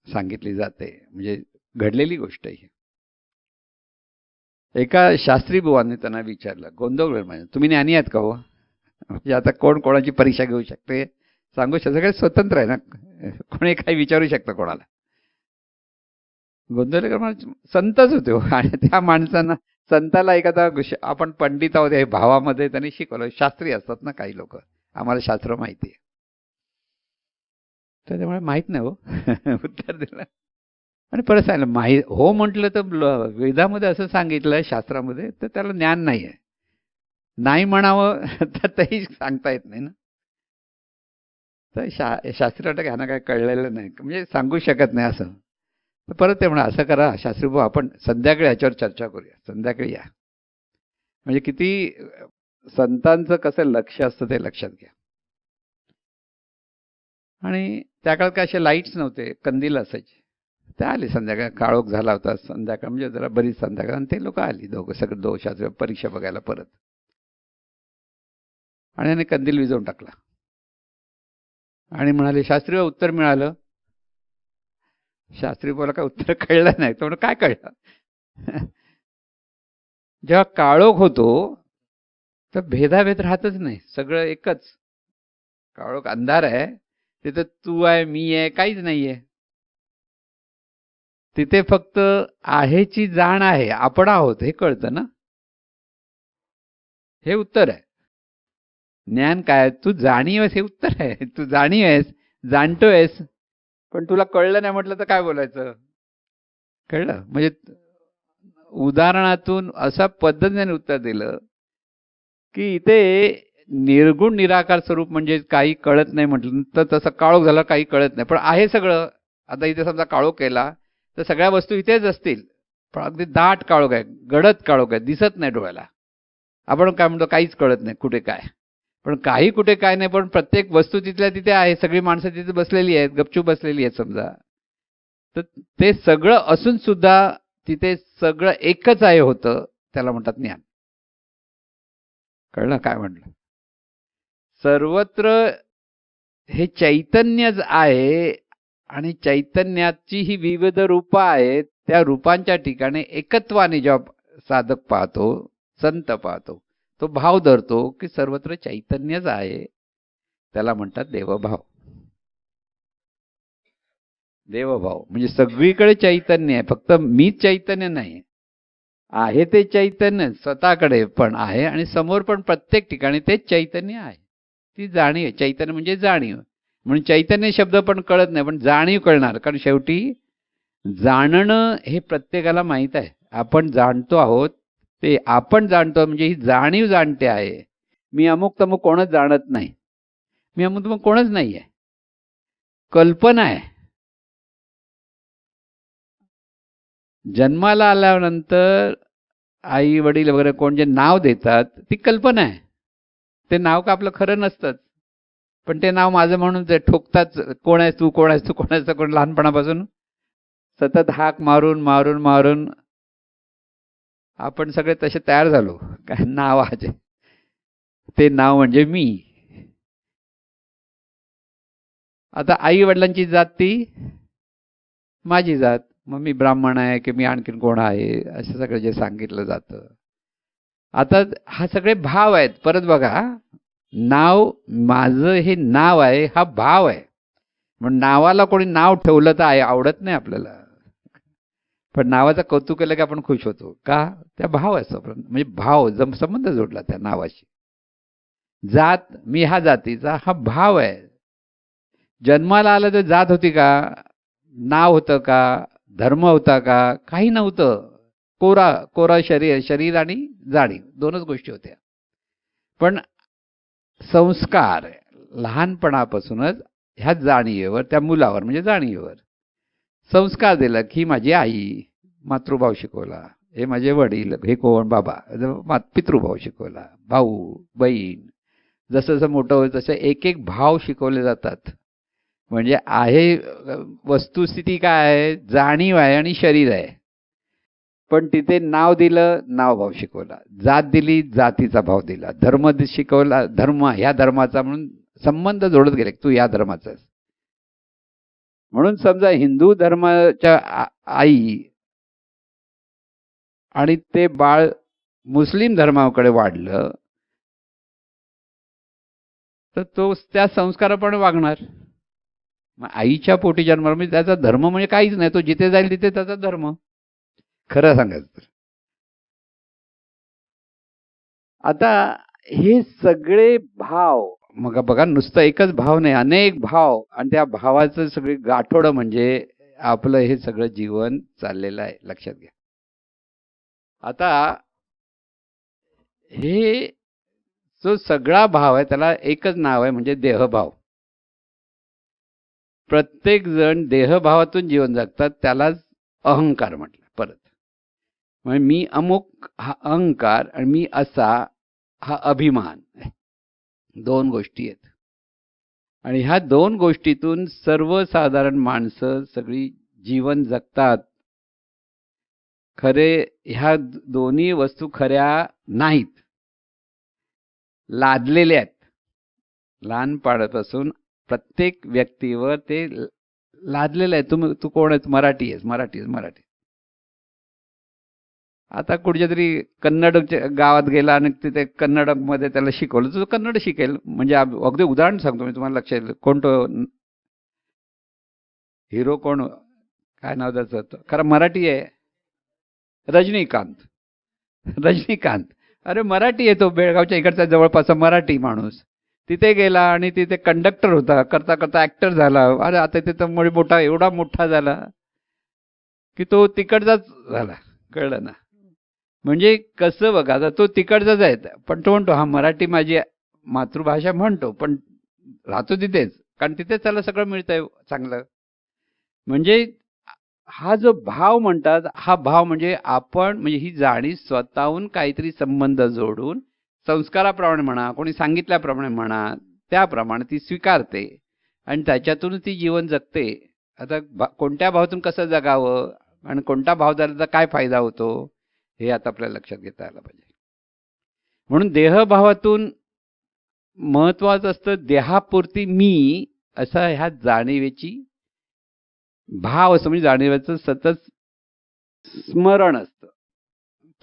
सांगितली जाते, म्हणजे घडलेली गोष्ट आहे. एका शास्त्री बुवांनी त्यांना विचारलं, गोंदवलेकर म्हणजे तुम्ही ज्ञानी आहात का हो? म्हणजे आता कोण कोणाची परीक्षा घेऊ शकते, सांगू शकते, सगळे स्वतंत्र आहे ना, कोणी काही विचारू शकतं कोणाला. गोंदवलेकर म्हणजे संतच होते हो. आणि त्या माणसांना, संताला एखादा आपण पंडित आहोत हे भावामध्ये त्यांनी शिकवलं. शास्त्री असतात ना काही लोक, आम्हाला शास्त्र माहिती आहे, तर त्यामुळे माहीत नाही हो. उत्तर दिलं आणि परत सांगितलं हो म्हटलं तर वेदामध्ये असं सांगितलं शास्त्रामध्ये, तर त्याला ज्ञान नाही आहे. नाही म्हणावं तर तेही सांगता येत नाही ना. तर शास्त्री वाटतं ह्यांना काय कळलेलं नाही, म्हणजे सांगू शकत नाही असं. तर परत ते म्हणा, असं करा शास्त्री भाऊ, आपण संध्याकाळी ह्याच्यावर चर्चा करूया, संध्याकाळी या. म्हणजे किती संतांचं कसं लक्ष असतं ते लक्षात घ्या. आणि त्या काळात काय असे लाईट्स नव्हते, कंदील असायचे. ते आले संध्याकाळ, काळोख झाला होता संध्याकाळ, म्हणजे जरा बरीच संध्याकाळ, आणि ते लोक आली दोघं सगळं दोषाचं परीक्षा बघायला परत. आणि त्याने कंदील विझवून टाकला आणि म्हणाले, शास्त्री उत्तर मिळालं. शास्त्री बोला, काय उत्तर कळलं नाही. तो काय कळलं? जेव्हा काळोख होतो तर भेदाभेद राहतच नाही, सगळं एकच. काळोख अंधार आहे, तिथं तू आहे मी आहे काहीच नाहीये. तिथे फक्त आहेची जाण आहे, आपण आहोत हे कळतं ना. हे उत्तर आहे. ज्ञान काय? तू जाणीव आहेस हे उत्तर आहे. तू जाणीव आहेस, जाणतोयस, पण तुला कळलं नाही म्हटलं तर काय बोलायचं? कळलं? म्हणजे उदाहरणातून अशा पद्धतीने उत्तर दिलं की इथे निर्गुण निराकार स्वरूप म्हणजे काही कळत नाही म्हटलं तर तसं काळोख झाला, काही कळत नाही, पण आहे सगळं. आता इथे समजा काळोख केला तर सगळ्या वस्तू इथेच असतील, पण अगदी दाट काळोख आहे, गडद काळोख आहे, दिसत नाही डोळ्याला. आपण काय म्हणतो, काहीच कळत नाही कुठे काय, पण काही कुठे काय नाही, पण प्रत्येक वस्तू तिथल्या तिथे आहे. सगळी माणसं तिथे बसलेली आहेत, गपचूप बसलेली आहेत समजा. तर ते सगळं असून सुद्धा तिथे सगळं एकच आहे होतं, त्याला म्हणतात ज्ञान. कळलं काय म्हटलं? सर्वत्र हे चैतन्यच आहे आणि चैतन्याची ही विविध रूपं आहेत. त्या रूपांच्या ठिकाणी एकत्वाने जेव्हा साधक पाहतो, संत पाहतो, तो भाव धरतो की सर्वत्र चैतन्यच आहे. त्याला म्हणतात देवभाव. देवभाव म्हणजे सगळीकडे चैतन्य आहे, फक्त मीच चैतन्य नाही आहे. ते चैतन्य स्वतःकडे पण आहे आणि समोर पण प्रत्येक ठिकाणी तेच चैतन्य आहे. ती जाणीव आहे. चैतन्य म्हणजे जाणीव. म्हणून चैतन्य शब्द पण कळत नाही, पण जाणीव कळणार. कारण शेवटी जाणणं हे प्रत्येकाला माहीत आहे. आपण जाणतो आहोत, ते आपण जाणतो म्हणजे ही जाणीव जाणते आहे. मी अमुक तमुक कोणच जाणत नाही, मी अमुक तमुक कोणच नाही आहे, कल्पना आहे. जन्माला आल्यानंतर आई वडील वगैरे कोण जे नाव देतात ती कल्पना आहे. ते नाव का आपलं खरं नसतंच, पण ते नाव माझं म्हणून ते ठोकतात. कोण आहेस तू, कोण आहेस तू, कोण आहेस तू, कोण. लहानपणापासून सतत हाक मारून मारून मारून आपण सगळे तसे तयार झालो. काय नावाचे, ते नाव म्हणजे मी. आता आई वडिलांची जात ती माझी जात, मग मी ब्राह्मण आहे की मी आणखीन कोण आहे, असं सगळं जे सांगितलं जातं. आता हा सगळे भाव आहेत. परत बघा, नाव माझं हे नाव आहे, हा भाव आहे. म्हणून नावाला कोणी नाव ठेवलं तर आहे आवडत नाही आपल्याला, पण नावाचं कौतुक केलं की आपण खुश होतो. का? त्या भाव असतो, म्हणजे भाव संबंध जोडला त्या नावाशी. जात, मी हा जातीचा, हा भाव आहे. जन्माला आलं तर जात होती का, नाव होतं का, धर्म होता का? काही नव्हतं. कोरा कोरा शरीर आणि जाणीव दोनच गोष्टी होत्या. पण संस्कार, लहानपणापासूनच ह्या जाणीवेवर, त्या मुलावर म्हणजे जाणीवेवर संस्कार दिला की माझी आई, मातृभाव शिकवला, हे माझे वडील, हे कोण बाबा, पितृभाव शिकवला, भाऊ बहीण, जसं जसं मोठं होईल तसं एक एक भाव शिकवले जातात. म्हणजे आहे वस्तुस्थिती काय आहे, जाणीव आहे आणि शरीर आहे. पण तिथे नाव दिलं, नाव भाव शिकवला, जात दिली, जातीचा भाव दिला, धर्म शिकवला, धर्म ह्या धर्माचा, म्हणून संबंध जोडत गेले, तू या धर्माचा. म्हणून समजा हिंदू धर्माच्या आई आणि ते बाळ मुस्लिम धर्माकडे वाढलं तर तो त्या संस्काराप्रमाणे वागणार. मग आईच्या पोटी जन्माला म्हणजे त्याचा धर्म म्हणजे काहीच नाही, तो जिथे जाईल तिथे त्याचा धर्म. खरं सांगायचं तर आता हे सगळे भाव, मग बघा नुसतं एकच भाव नाही, अनेक भाव, आणि त्या भावाचं सगळे गाठोडं म्हणजे आपलं हे सगळं जीवन चाललेलं आहे, लक्षात घ्या. आता हे जो सगळा भाव आहे त्याला एकच नाव आहे, म्हणजे देहभाव. प्रत्येक जण देहभावातून जीवन जगतात, त्यालाच अहंकार म्हटलं. परत म्हणजे मी अमुक हा अहंकार आणि मी असा हा अभिमान, दोन गोष्टी आहेत. आणि ह्या दोन गोष्टीतून सर्वसाधारण माणसं सगळी जीवन जगतात. खरे ह्या दोन्ही वस्तू खऱ्या नाहीत, लादलेल्या आहेत. लहानपणापासून प्रत्येक व्यक्तीवर ते लादलेलं आहे. तू कोण आहेस? मराठी आहेस, मराठी आहेस, मराठी. आता कुठच्या तरी कन्नड गावात गेला आणि तिथे कन्नडमध्ये त्याला शिकवलं, तो कन्नड शिकेल. म्हणजे अगदी उदाहरण सांगतो मी, तुम्हाला लक्षात येईल. कोण तो हिरो, कोण, काय नाव त्याचं, खरं मराठी आहे, रजनीकांत. रजनीकांत अरे मराठी आहे, तो बेळगावच्या इकडचा जवळपास मराठी माणूस. तिथे गेला आणि तिथे कंडक्टर होता, करता करता ऍक्टर झाला. अरे आता तिथं मोठा, एवढा मोठा झाला की तो तिकडचाच झाला, कळलं ना. म्हणजे कसं बघा, आता तो तिकडचाच आहे, पण तो म्हणतो हा मराठी माझी मातृभाषा म्हणतो, पण राहतो तिथेच, कारण तिथेच त्याला सगळं मिळतंय चांगलं. म्हणजे हा जो भाव म्हणतात, हा भाव म्हणजे आपण, म्हणजे ही जाणीव स्वतःहून काहीतरी संबंध जोडून संस्काराप्रमाणे म्हणा, कोणी सांगितल्याप्रमाणे म्हणा, त्याप्रमाणे ती स्वीकारते आणि त्याच्यातून ती जीवन जगते. आता कोणत्या भावातून कसं जगावं आणि कोणता भाव झाला तर काय फायदा होतो, हे आता आपल्याला लक्षात घेता आलं पाहिजे. म्हणून देहभावातून महत्वाचं असतं देहापुरती मी, असा ह्या जाणीवेची भाव असं, म्हणजे जाणीवेचं सतत स्मरण असतं.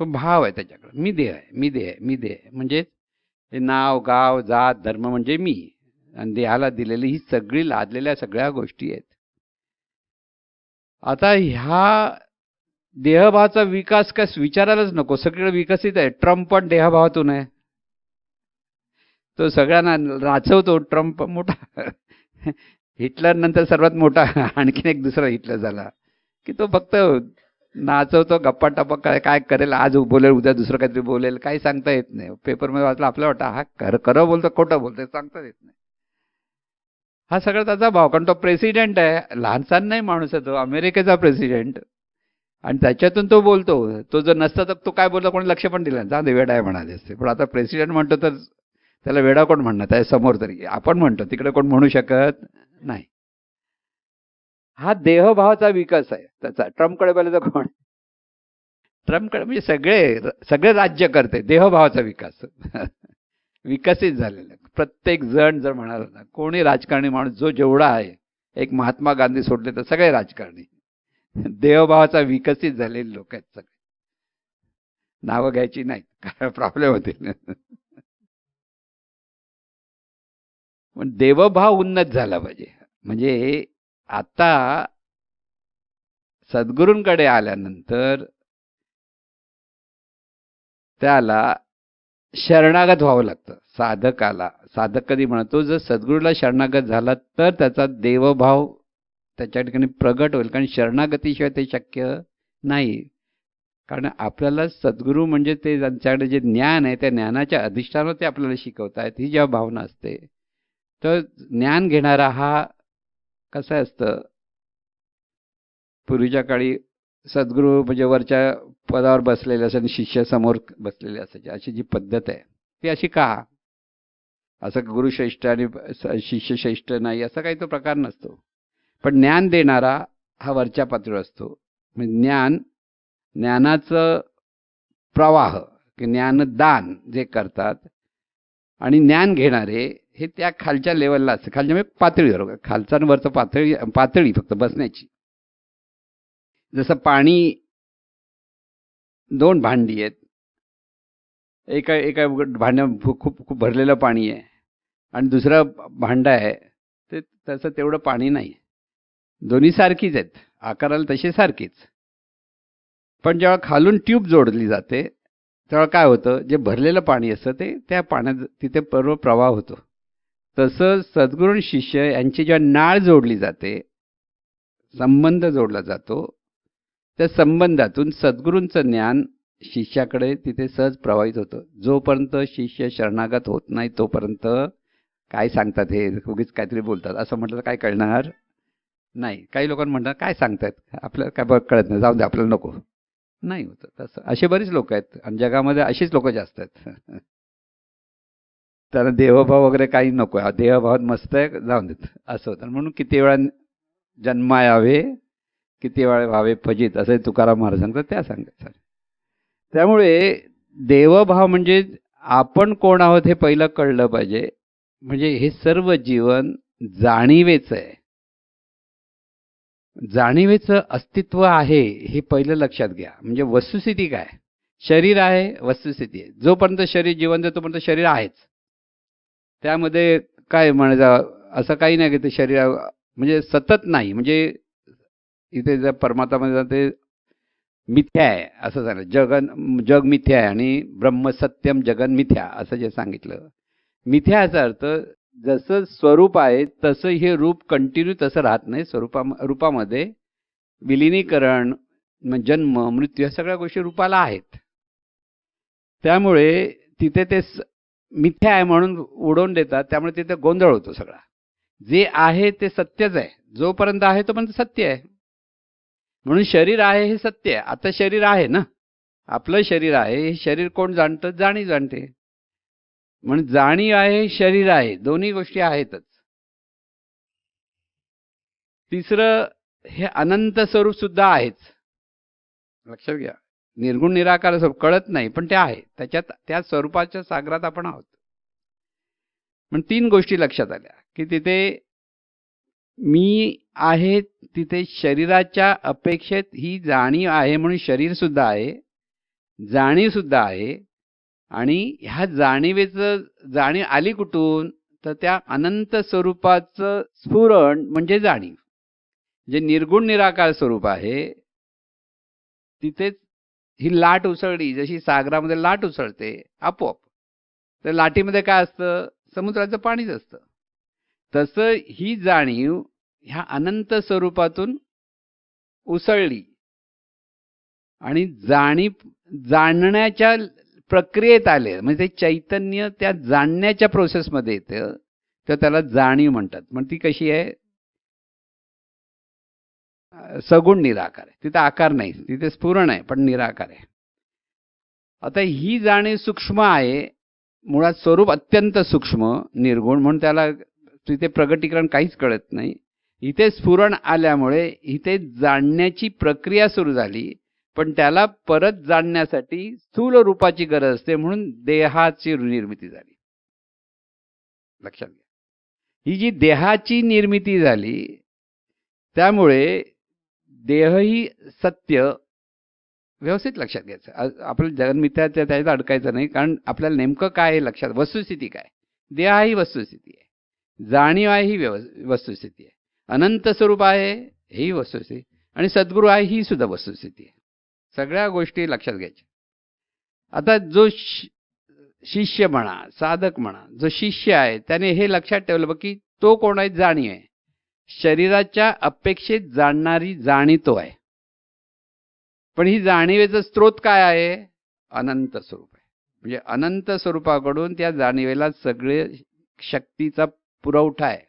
तो भाव आहे त्याच्याकडे, मी देह आहे, मी देह आहे, मी देह आहे. म्हणजे हे नाव गाव जात धर्म म्हणजे मी, आणि देहाला दिलेली ही सगळी लादलेल्या सगळ्या गोष्टी आहेत. आता ह्या देहभावाचा विकास काय विचारायलाच नको, सगळीकडे विकसित आहे. ट्रम्प पण देहभावातून आहे, तो सगळ्यांना नाचवतो. ट्रम्प मोठा, हिटलर नंतर सर्वात मोठा आणखीन एक दुसरा हिटलर झाला की तो फक्त नाचवतो, गप्पा टप्पा काय करेल, आज बोलेल, उद्या दुसरं काहीतरी बोलेल, काही सांगता येत नाही. पेपरमध्ये वाचलं, आपल्याला वाटतं हा खरं बोलतो खोटं बोलतो, सांगता येत नाही. हा सगळा त्याचा भाव, कारण तो प्रेसिडेंट आहे, लहानसा नाही माणूस आहे, तो अमेरिकेचा प्रेसिडेंट, आणि त्याच्यातून तो बोलतो. तो जर नसता तर तो काय बोलतो कोणी लक्ष पण दिलं, जा दे, वेडा आहे म्हणाले असते. पण आता प्रेसिडेंट म्हणतो तर त्याला वेडा कोण म्हणणार, त्या समोर तरी आपण म्हणतो, तिकडे कोण म्हणू शकत नाही. हा देहभावाचा विकास आहे त्याचा. ट्रम्पकडे पाहिलं तर कोण, ट्रम्पकडे म्हणजे सगळे राज्य करते, देहभावाचा विकास विकसित झालेला. प्रत्येक जण जर म्हणाला ना, कोणी राजकारणी माणूस जो जेवढा आहे, एक महात्मा गांधी सोडले तर सगळे राजकारणी देहभावाचा विकसित झालेले लोक आहेत सगळे. नावं घ्यायची नाही, काय प्रॉब्लेम होतील. पण देवभाव उन्नत झाला पाहिजे. म्हणजे आता सद्गुरूंकडे आल्यानंतर त्याला शरणागत व्हावं लागतं साधकाला. साधक कधी म्हणतो, जर सद्गुरूला शरणागत झाला तर त्याचा देवभाव त्याच्या ठिकाणी प्रगट होईल, कारण शरणागतीशिवाय ते शक्य नाही. कारण आपल्याला सद्गुरू म्हणजे ते त्यांच्याकडे जे ज्ञान आहे, त्या ज्ञानाच्या अधिष्ठानावर ते आपल्याला शिकवतायत, ही जेव्हा भावना असते तर ज्ञान घेणारा हा कसं असतं, पूर्वीच्या काळी सद्गुरू म्हणजे वरच्या पदावर बसलेले असे आणि शिष्य समोर बसलेले असायचे, अशी जी पद्धत आहे ती अशी का? असं गुरुश्रेष्ठ आणि शिष्यश्रेष्ठ नाही असा काही तो प्रकार नसतो. पण ज्ञान देणारा हा वरच्या पातळीवर असतो. म्हणजे ज्ञानाचं प्रवाह, ज्ञानदान जे करतात आणि ज्ञान घेणारे हे त्या खालच्या लेवलला असते. खालच्या म्हणजे पातळीवर, खालचा आणि वरचं पातळी फक्त बसण्याची. जसं पाणी, दोन भांडी आहेत, एका एका भांड्यात खूप भरलेलं पाणी आहे आणि दुसरं भांडं आहे ते तसं तेवढं पाणी नाही. दोन्ही सारखीच आहेत, आकाराला तशी सारखीच. पण जेव्हा खालून ट्यूब जोडली जाते तेव्हा काय होतं, जे भरलेलं पाणी असतं ते त्या पाण्यात तिथे पर्व प्रवाह होतो. तसं सद्गुरू आणि शिष्य यांची जेव्हा नाळ जोडली जाते, संबंध जोडला जातो, त्या संबंधातून सद्गुरूंचं ज्ञान शिष्याकडे तिथे सहज प्रवाहित होतं. जोपर्यंत शिष्य शरणागत होत नाही तोपर्यंत काय सांगतात हे उगीच काहीतरी बोलतात असं म्हटलं तर काय कळणार नाही. काही लोकांना म्हणतात काय सांगतात, आपल्याला काय कळत नाही, जाऊ दे आपल्याला नको, नाही होतं तसं. असे बरेच लोक आहेत आणि जगामध्ये अशीच लोक जास्त आहेत. त्यांना देहभाव वगैरे काही नको आहे, देहभावात मस्त आहे, जाऊन देत असं होतं. म्हणून किती वेळा जन्मा यावे, किती वेळा व्हावे फजित, असं तुकाराम महाराज सांगतात, त्या सांगतात. त्यामुळे देवभाव म्हणजे आपण कोण आहोत हे पहिलं कळलं पाहिजे. म्हणजे हे सर्व जीवन जाणीवेचं आहे, जाणीवेचं अस्तित्व आहे हे पहिलं लक्षात घ्या. म्हणजे वस्तुस्थिती काय, शरीर आहे, वस्तुस्थिती आहे. जोपर्यंत शरीर जिवंत आहे तोपर्यंत शरीर आहेच. त्यामध्ये काय म्हणायचं असं काही नाही की ते शरीर म्हणजे सतत नाही. म्हणजे इथे जर परमात्मामध्ये जाते मिथ्या आहे असं झालं, जग मिथ्या आहे आणि ब्रह्म सत्यम जगन मिथ्या असं जे सांगितलं. मिथ्या याचा अर्थ जसं स्वरूप आहे तसं हे रूप कंटिन्यू तसं राहत नाही. रूपामध्ये विलिनीकरण, जन्म, मृत्यू या सगळ्या गोष्टी रूपाला आहेत. त्यामुळे तिथे ते मिथ्या आहे म्हणून उडवून देतात, त्यामुळे तिथे गोंधळ होतो सगळा. जे आहे ते सत्यच आहे, जोपर्यंत आहे तोपर्यंत सत्य आहे. म्हणून शरीर आहे हे सत्य आहे. आता शरीर आहे ना, आपलं शरीर आहे, हे शरीर कोण जाणतं, जाणीव जाणते. म्हणून जाणीव आहे, शरीर आहे, दोन्ही गोष्टी आहेतच. तिसरं हे अनंत स्वरूप सुद्धा आहेच, लक्षात घ्या. निर्गुण निराकार स्वरूप कळत नाही पण ते आहे, त्याच्यात त्या स्वरूपाच्या सागरात आपण आहोत. पण तीन गोष्टी लक्षात आल्या की तिथे मी आहे, तिथे शरीराच्या अपेक्षेत ही जाणीव आहे म्हणून शरीर सुद्धा आहे, जाणीव सुद्धा आहे. आणि ह्या जाणीव आली कुठून, तर त्या अनंत स्वरूपाचं स्फुरण म्हणजे जाणीव. जे निर्गुण निराकार स्वरूप आहे तिथेच ही लाट उसळली, जशी सागरामध्ये लाट उसळते आपोआप, तर लाटीमध्ये काय असतं, समुद्राचं पाणीच असतं. तसं ही जाणीव ह्या अनंत स्वरूपातून उसळली आणि जाणण्याच्या प्रक्रियेत आले. म्हणजे ते चैतन्य त्या जाणण्याच्या प्रोसेसमध्ये येतं, तर त्याला जाणीव म्हणतात. पण ती कशी आहे, सगुण निराकार आहे. तिथे आकार नाही, तिथे स्फुरण आहे पण निराकार आहे. आता ही जाणीव सूक्ष्म आहे, मुळात स्वरूप अत्यंत सूक्ष्म निर्गुण, म्हणून त्याला तिथे प्रगटीकरण काहीच कळत नाही. इथे स्फुरण आल्यामुळे इथे जाणण्याची प्रक्रिया सुरू झाली, पण त्याला परत जाणण्यासाठी स्थूल रूपाची गरज असते, म्हणून देहाची निर्मिती झाली. लक्षात घ्या, ही जी देहाची निर्मिती झाली त्यामुळे देह ही सत्य, व्यवस्थित लक्षात घ्यायचं. आपलं जगन्मिथ्या त्याच्यात अडकायचं नाही, कारण आपल्याला नेमकं काय आहे लक्षात, वस्तुस्थिती काय, देह ही वस्तुस्थिती आहे, जाणीव आहे ही वस्तुस्थिती आहे, अनंत स्वरूप आहे ही वस्तुस्थिती, आणि सद्गुरू आहे ही सुद्धा वस्तुस्थिती आहे. सगळ्या गोष्टी लक्षात घ्यायच्या. आता जो शिष्य म्हणा, साधक म्हणा, जो शिष्य आहे त्याने हे लक्षात ठेवलं की तो कोण आहे, जाणीव आहे. शरीराच्या अपेक्षेत जाणणारी जाणीव तो आहे. पण ही जाणीवेचा स्रोत काय आहे, अनंत स्वरूप आहे. म्हणजे अनंत स्वरूपाकडून त्या जाणीवेला सगळे शक्तीचा पुरवठा आहे.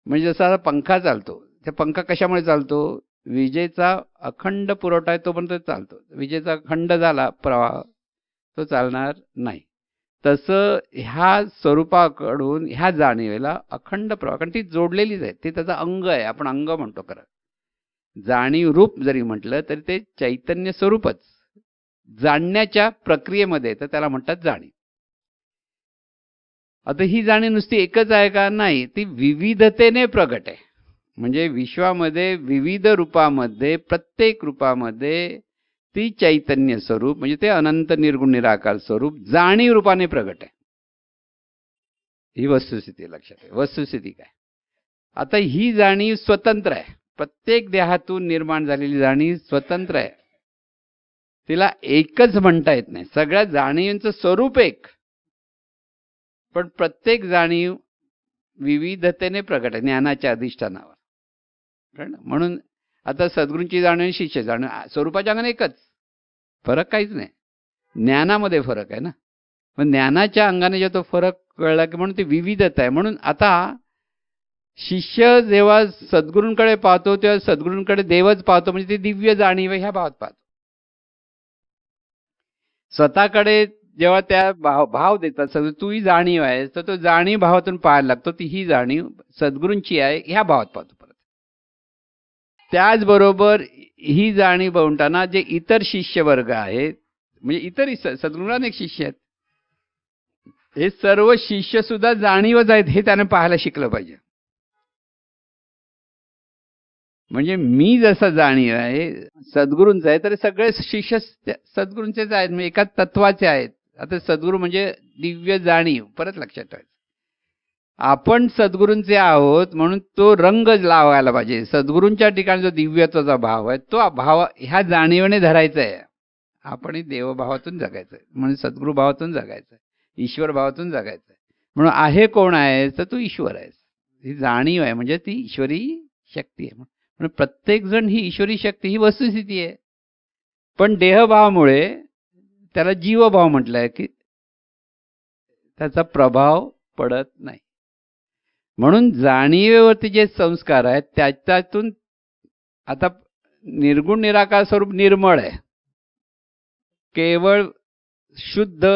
म्हणजे जसा आता पंखा चालतो, त्या पंखा कशामुळे चालतो? विजेचा अखंड पुरवठा आहे तोपर्यंत चालतो. विजेचा खंड झाला प्रवाह, तो चालणार नाही. तसं ह्या स्वरूपाकडून ह्या जाणीवेला अखंड प्रवाह, कारण ती जोडलेलीच आहे, ते त्याचं अंग आहे, आपण अंग म्हणतो खरं. जाणीव रूप जरी म्हटलं तरी ते चैतन्य स्वरूपच जाणण्याच्या प्रक्रियेमध्ये, तर त्याला म्हणतात जाणीव. आता ही जाणीव नुसती एकच आहे का? नाही, ती विविधतेने प्रगट आहे. म्हणजे विश्वामध्ये विविध रूपामध्ये, प्रत्येक रूपामध्ये ती चैतन्य स्वरूप, म्हणजे ते अनंत निर्गुण निराकार स्वरूप जाणीव रूपाने प्रगट आहे. ही वस्तुस्थिती लक्षात आहे. वस्तुस्थिती काय? आता ही जाणीव स्वतंत्र आहे. प्रत्येक देहातून निर्माण झालेली जाणीव स्वतंत्र आहे. तिला एकच म्हणता येत नाही. सगळ्या जाणीवांचं स्वरूप एक, पण प्रत्येक जाणीव विविधतेने प्रगट आहे ज्ञानाच्या अधिष्ठानावर. म्हणून आता सद्गुरूंची जाणीव, शिष्य जाणीव, स्वरूपाच्या अंगाने एकच, फरक काहीच नाही. ज्ञानामध्ये फरक आहे ना. पण ज्ञानाच्या अंगाने जेव्हा तो फरक कळला की म्हणून ती विविधता आहे. म्हणून आता शिष्य जेव्हा सद्गुरूंकडे पाहतो तेव्हा सद्गुरूंकडे देवच पाहतो, म्हणजे ती दिव्य जाणीव ह्या भावात पाहतो. स्वतःकडे जेव्हा त्या भाव देतात, तू ही जाणीव आहे, तर तो जाणीव भावातून पाहायला लागतो. ती ही जाणीव सद्गुरूंची आहे ह्या भावात पाहतो परत. त्याचबरोबर ही जाणीव बनवताना जे इतर शिष्य वर्ग आहेत, म्हणजे इतर सद्गुरूंना अनेक शिष्य आहेत, हे सर्व शिष्य सुद्धा जाणीवच आहेत हे त्याने पाहायला शिकलं पाहिजे. म्हणजे मी जसं जाणीव आहे सद्गुरूंचं आहे, तर सगळे शिष्य सद्गुरूंचेच आहेत, म्हणजे एकाच तत्वाचे आहेत. आता सद्गुरू म्हणजे दिव्य जाणीव, परत लक्षात ठेवायचं. आपण सद्गुरूंचे आहोत म्हणून तो रंग लावायला पाहिजे. सद्गुरूंच्या ठिकाणी जो दिव्यत्वाचा भाव आहे तो भाव ह्या जाणीवेने धरायचा आहे. आपण देवभावातून जगायचं आहे, म्हणून सद्गुरू भावातून जगायचं आहे, ईश्वर भावातून जगायचं आहे. म्हणून आहे कोण आहे? तर तू ईश्वर आहेस. ही जाणीव आहे म्हणजे ती ईश्वरी शक्ती आहे. म्हणून प्रत्येक जण ही ईश्वरी शक्ती ही वस्तुस्थिती आहे. पण देहभावामुळे त्याला जीवभाव म्हटलंय की त्याचा प्रभाव पडत नाही. म्हणून जाणीवेवरती जे संस्कार आहेत त्याच्यातून आता निर्गुण निराकार स्वरूप निर्मळ आहे, केवळ शुद्ध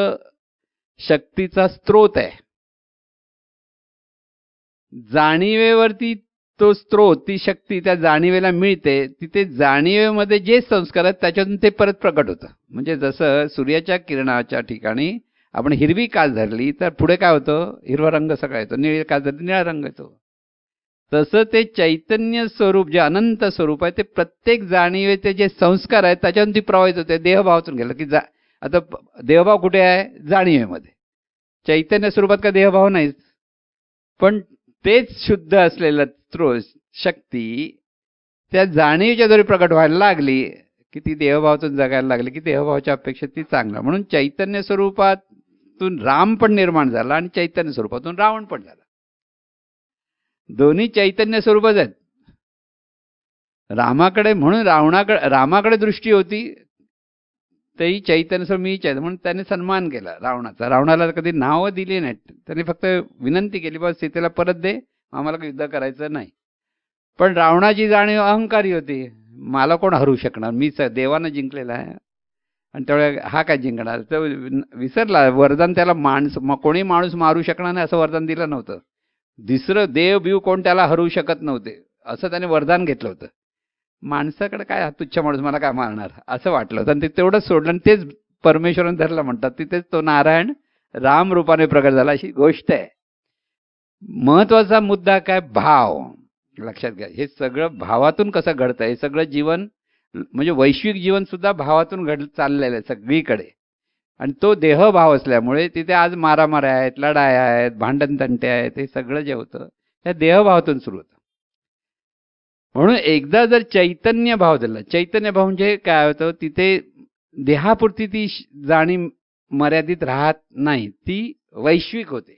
शक्तीचा स्रोत आहे. जाणीवेवरती तो स्रोत, ती शक्ती त्या जाणीवेला मिळते. तिथे जाणीवेमध्ये जे संस्कार आहेत त्याच्यातून ते परत प्रकट होतं. म्हणजे जसं सूर्याच्या किरणाच्या ठिकाणी आपण हिरवी काच धरली तर पुढे काय होतं? हिरवा रंग सगळा येतो. निळी काच धरली निळा रंग येतो. तसं ते चैतन्य स्वरूप जे अनंत स्वरूप आहे ते प्रत्येक जाणीवेचे जे संस्कार आहेत त्याच्यातून ती प्रवाहित होते. देहभावातून गेलं की आता देहभाव कुठे आहे? जाणीवेमध्ये. चैतन्य स्वरूपात का देहभाव नाहीच, पण तेच शुद्ध असलेलं स्रोत शक्ती त्या जाणीवेच्या जरी प्रकट व्हायला लागली की ती देहभावातून जगायला लागली की देहभावाच्या अपेक्षेत ती चांगला. म्हणून चैतन्य स्वरूपातून राम पण निर्माण झाला आणि चैतन्य स्वरूपातून रावण पण झाला. दोन्ही चैतन्य स्वरूपच आहेत. रामाकडे, म्हणून रामाकडे दृष्टी होती तेही चैतन्य स्वरूप मीच आहे म्हणून त्याने सन्मान केला रावणाचा. रावणाला कधी नावं दिली नाहीत, त्याने फक्त विनंती केली बस सीतेला परत दे, आम्हाला युद्ध करायचं नाही. पण रावणाची जाणीव अहंकारी होती, मला कोण हरू शकणार, मी देवानं जिंकलेला आहे आणि त्यावेळेला हा काय जिंकणार. तर विसरला वरदान त्याला कोणी माणूस मारू शकणार नाही असं वरदान दिलं नव्हतं. दुसरं देव बिव कोण त्याला हरू शकत नव्हते असं त्याने वरदान घेतलं होतं. माणसाकडे काय तुच्छ माणूस मला काय मारणार असं वाटलं होतं आणि ते तेवढंच सोडलं आणि तेच परमेश्वराने धरलं म्हणतात. तिथेच तो नारायण राम रूपाने प्रगट झाला अशी गोष्ट आहे. महत्वाचा मुद्दा काय? भाव. लक्षात घ्या, हे सगळं भावातून कसं घडतं. हे सगळं जीवन म्हणजे वैश्विक जीवन सुद्धा भावातून चाललेलं आहे सगळीकडे. आणि तो देहभाव असल्यामुळे तिथे आज मारामाऱ्या आहेत, लढाया आहेत, भांडणतंटे आहेत, हे सगळं जे होतं त्या देहभावातून सुरू होतं. म्हणून एकदा जर चैतन्य भाव झाला, चैतन्य भाव म्हणजे काय होतं, तिथे देहापुरती ती जाणीव मर्यादित राहत नाही, ती वैश्विक होते,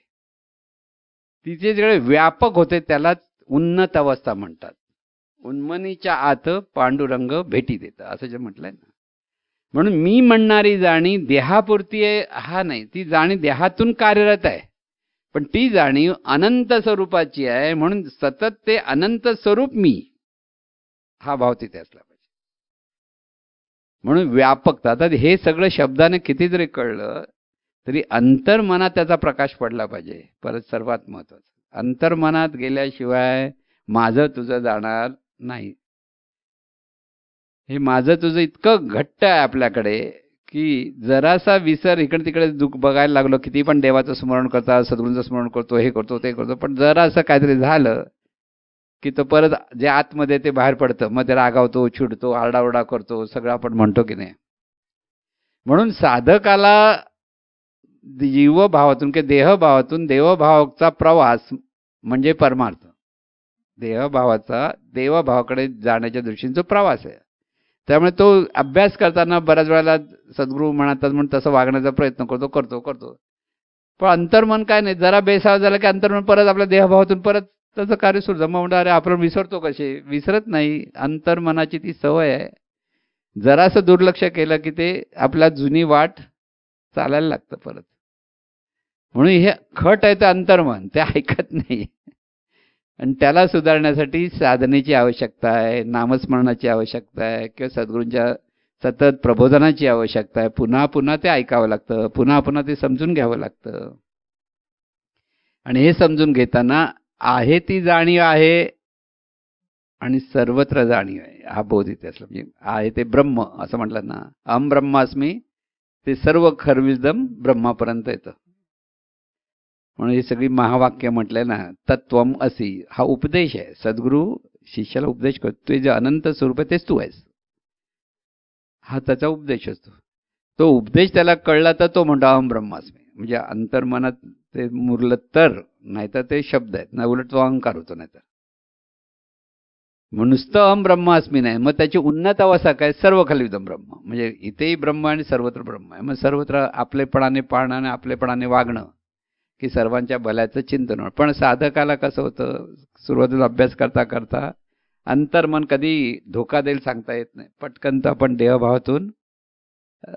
तिचे जे व्यापक होते त्यालाच उन्नत अवस्था म्हणतात. उन्मनीच्या आत पांडुरंग भेटी देतं असं जे म्हटलंय ना. म्हणून मी म्हणणारी जाणीव देहापुरती आहे हा नाही, ती जाणीव देहातून कार्यरत आहे. पण ती जाणीव अनंत स्वरूपाची आहे, म्हणून सतत ते अनंत स्वरूप मी हा भाव तिथे असला पाहिजे. म्हणून व्यापकता. आता हे सगळं शब्दाने किती जरी कळलं तरी अंतर्मनात त्याचा प्रकाश पडला पाहिजे. परत सर्वात महत्वाचं, अंतर्मनात गेल्याशिवाय माझं तुझं जाणार नाही. हे माझं तुझं इतकं घट्ट आहे आपल्याकडे की जरासा विसर इकडे तिकडे दुःख बघायला लागलो, किती पण देवाचं स्मरण करता, सद्गुरूंचं स्मरण करतो, हे करतो ते करतो, पण जरासं काहीतरी झालं की तो परत जे आतमध्ये ते बाहेर पडतं. मग ते रागावतो, चिडतो, आरडाओरडा करतो, सगळं आपण म्हणतो की नाही. म्हणून साधकाला जीवभावातून किंवा देहभावातून देवभावाचा प्रवास म्हणजे परमार्थ. देहभावाचा देवभावाकडे जाण्याच्या दृष्टीने प्रवास आहे. त्यामुळे तो अभ्यास करताना बऱ्याच वेळेला सद्गुरू म्हणतात म्हणून तसं वागण्याचा प्रयत्न करतो. पण अंतर्मन काय नाही, जरा बेसाव झाला की अंतर्मन परत आपल्या देहभावातून परत त्याचं कार्य सुरू झालं. मग म्हणतो अरे आपण विसरतो कसे? विसरत नाही. अंतर्मनाची ती सवय आहे. जरासं दुर्लक्ष केलं की ते आपल्या जुनी वाट चालायला लागतं परत. म्हणून हे खट आहे ते अंतर्मन, ते ऐकत नाही. आणि त्याला सुधारण्यासाठी साधनेची आवश्यकता आहे, नामस्मरणाची आवश्यकता आहे, किंवा सद्गुरूंच्या सतत प्रबोधनाची आवश्यकता आहे. पुन्हा पुन्हा ते ऐकावं लागतं, पुन्हा पुन्हा ते समजून घ्यावं लागतं. आणि हे समजून घेताना आहे ती जाणीव आहे आणि सर्वत्र जाणीव आहे, हा बोध इथे असला. म्हणजे आहे ते ब्रह्म असं म्हटलं ना, अहम ब्रह्मास्मी, ते सर्व खरविदम ब्रह्मापर्यंत येतं. म्हणून ही सगळी महावाक्य म्हटलंय ना, तत्वम असी, हा उपदेश आहे. सद्गुरू शिष्याला उपदेश करतो, ते जे अनंत स्वरूप आहे तेच तू आहेस, हा त्याचा उपदेश असतो. तो उपदेश त्याला कळला तर तो म्हणतो अहम ब्रह्मास्मी. म्हणजे अंतर्मनात ते मुरलं तर, नाहीतर ते शब्द आहेत ना, उलट तो अहंकार होतो. नाहीतर नुसतं अहम ब्रह्मास्मी नाही, मग त्याची उन्नत अवस्था काय, सर्व खलविदम ब्रह्म. म्हणजे इथेही ब्रह्म आणि सर्वत्र ब्रह्म आहे. मग सर्वत्र आपलेपणाने पाहणं आणि आपलेपणाने वागणं, की सर्वांच्या भल्याचं चिंतन. पण साधकाला कसं होतं, सुरुवातीला अभ्यास करता करता अंतर्मन कधी धोका देईल सांगता येत नाही. पटकन तर आपण देहभावातून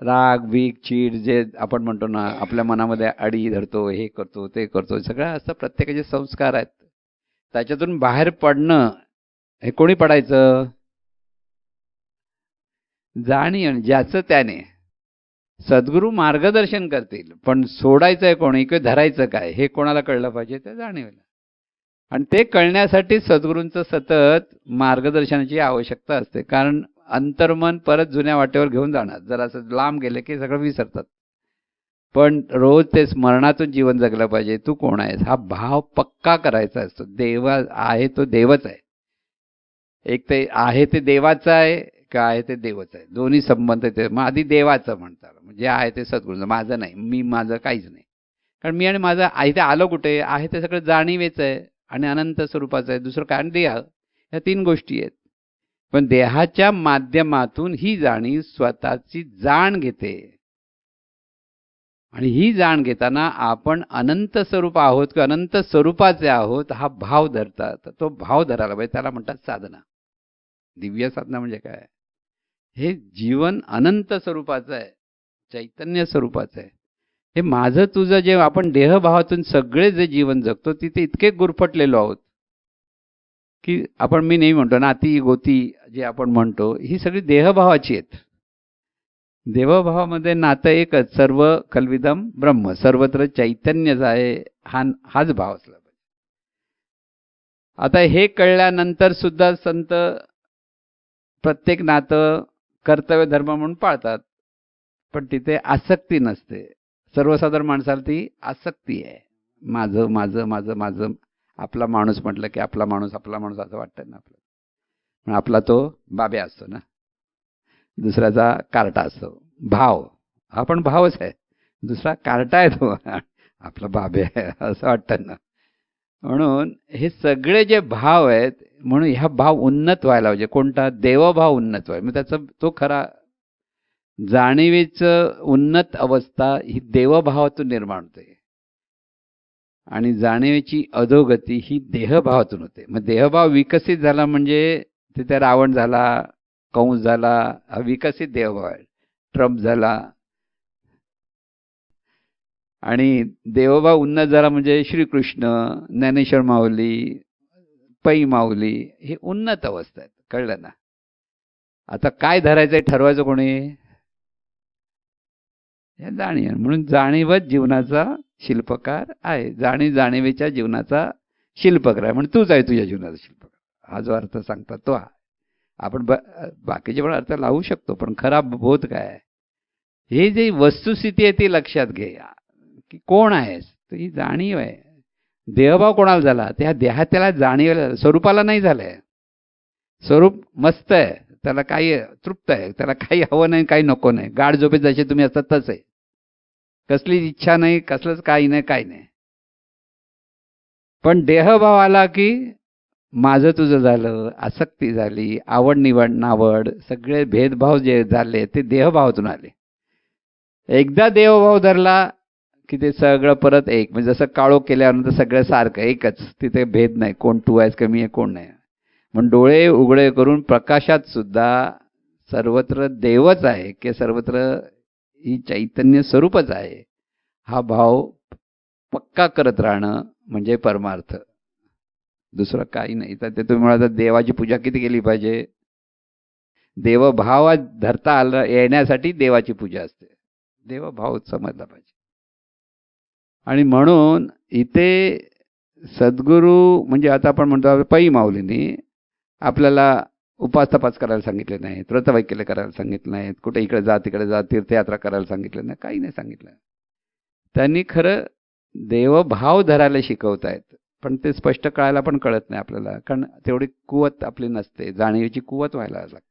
राग भीक चीड जे आपण म्हणतो ना, आपल्या मनामध्ये अडी धरतो, हे करतो ते करतो, सगळं असं प्रत्येकाचे संस्कार आहेत. त्याच्यातून बाहेर पडणं, हे कोणी पडायचं? जाणीव ज्याचं त्याने. सद्गुरू मार्गदर्शन करतील, पण सोडायचं आहे कोणी किंवा धरायचं काय हे कोणाला कळलं पाहिजे? त्या जाणीवेला. आणि ते कळण्यासाठी सद्गुरूंचं सतत मार्गदर्शनाची आवश्यकता असते. कारण अंतर्मन परत जुन्या वाटेवर घेऊन जाणार. जरा असं लांब गेले की सगळं विसरतात. पण रोज ते स्मरणातून जीवन जगलं पाहिजे. तू कोण आहेस हा भाव पक्का करायचा असतो. देव आहे तो देवच आहे. एक ते आहे ते देवाचं आहे, का आहे ते देवच आहे, दोन्ही संबंध ते. मग आधी देवाचं म्हणतात, म्हणजे आहे ते सद्गुरूचं, माझं नाही, मी माझं काहीच नाही. कारण मी आणि माझं आहे ते आलं कुठे? आहे ते सगळं जाणीवेचं आहे आणि अनंत स्वरूपाचं आहे. दुसरं काय? देह. या तीन गोष्टी आहेत. पण देहाच्या माध्यमातून ही जाणीव स्वतःची जाण घेते. आणि ही जाण घेताना आपण अनंत स्वरूप आहोत किंवा अनंत स्वरूपाचे आहोत हा भाव धरतात. तो भाव धरायला पाहिजे. त्याला म्हणतात साधना. दिव्य साधना म्हणजे काय? हे जीवन अनंत स्वरूपाचं आहे, चैतन्य स्वरूपाचं आहे. हे माझं तुझं जे आपण देहभावातून सगळे जे जीवन जगतो तिथे इतके गुरफटलेलो आहोत की आपण, मी नेहमी म्हणतो नाती गोती जे आपण म्हणतो, ही सगळी देहभावाची आहेत. देवभावामध्ये नातं एकच, सर्व कल्विदम ब्रह्म, सर्वत्र चैतन्यच आहे, हाच भाव असला पाहिजे. आता हे कळल्यानंतर सुद्धा संत प्रत्येक नातं कर्तव्य धर्म म्हणून पाळतात, पण तिथे आसक्ती नसते. सर्वसाधारण माणसाला ती आसक्ती आहे. माझं माझं माझं माझं, आपला माणूस म्हटलं की आपला माणूस असं वाटतं ना आपलं. पण आपला तो बाब्या असतो ना, दुसऱ्याचा कार्टा असतो. भाव, हा पण भावच आहे. दुसरा कार्टा आहे तो, आपला बाब्या आहे असं वाटतं ना. म्हणून हे सगळे जे भाव आहेत, म्हणून ह्या भाव उन्नत व्हायला पाहिजे. कोणता? देवभाव उन्नत व्हायला. मग त्याचा तो खरा जाणीवेचं उन्नत अवस्था ही देवभावातून निर्माण होते. आणि जाणीवेची अधोगती ही देहभावातून होते. मग देहभाव विकसित झाला म्हणजे तिथे रावण झाला, कंस झाला, हा विकसित देहभाव आहे. ट्रम्प झाला. आणि देवभाव उन्नत झाला म्हणजे श्रीकृष्ण, ज्ञानेश्वर माऊली, पै माऊली, हे उन्नत अवस्था आहेत. कळलं ना? आता काय धरायचंय ठरवायचं कोणी? हे जाणीव. म्हणून जाणीवच जीवनाचा शिल्पकार आहे. जाणीवेच्या जीवनाचा शिल्पकार आहे. म्हणजे तूच आहे तुझ्या जीवनाचा शिल्पकार. हा जो अर्थ सांगतात तो हा. आपण बाकीचे पण अर्थ लावू शकतो, पण खरा बोध काय आहे? हे जी वस्तुस्थिती आहे ती लक्षात घे, की कोण आहेस? तर ही जाणीव आहे. देहभाव कोणाला झाला? त्या देहात त्याला जाणीव, स्वरूपाला नाही झालंय. स्वरूप मस्त आहे, त्याला काही तृप्त आहे, त्याला काही हवं नाही, काही नको नाही. गाढ झोपेत जसे तुम्ही असतात तसे, कसली इच्छा नाही, कसलंच काही नाही, काही नाही. पण देहभाव आला की माझं तुझं झालं, आसक्ती झाली, आवड निवड नावड, सगळे भेदभाव जे झाले ते देहभावातून आले. एकदा देहभाव धरला की ते सगळं परत एक, म्हणजे जसं काळोख केल्यानंतर सगळं सारखं एकच, तिथे भेद नाही, कोण तू आहेस का मी आहे, कोण नाही. पण डोळे उघडे करून प्रकाशात सुद्धा सर्वत्र देवच आहे, की सर्वत्र ही चैतन्य स्वरूपच आहे, हा भाव पक्का करत राहणं म्हणजे परमार्थ. दुसरं काही नाही. तर ते तुम्ही म्हणाला देवाची पूजा किती केली पाहिजे? देवभाव धरता आला येण्यासाठी देवाची पूजा असते. देवभाव समजला पाहिजे. आणि म्हणून इथे सद्गुरू म्हणजे आता आपण म्हणतो पै माऊलींनी आपल्याला उपास तपास करायला सांगितले नाहीत, व्रतवैकल्य करायला सांगितलं नाहीत, कुठे इकडे जा तिकडे जा तीर्थयात्रा करायला सांगितलं नाही, काही नाही सांगितलं. त्यांनी खरं देवभाव धरायला शिकवतायत, पण ते स्पष्ट कळायला पण कळत नाही आपल्याला, कारण तेवढी कुवत आपली नसते, जाणीवेची कुवत व्हायला लागते.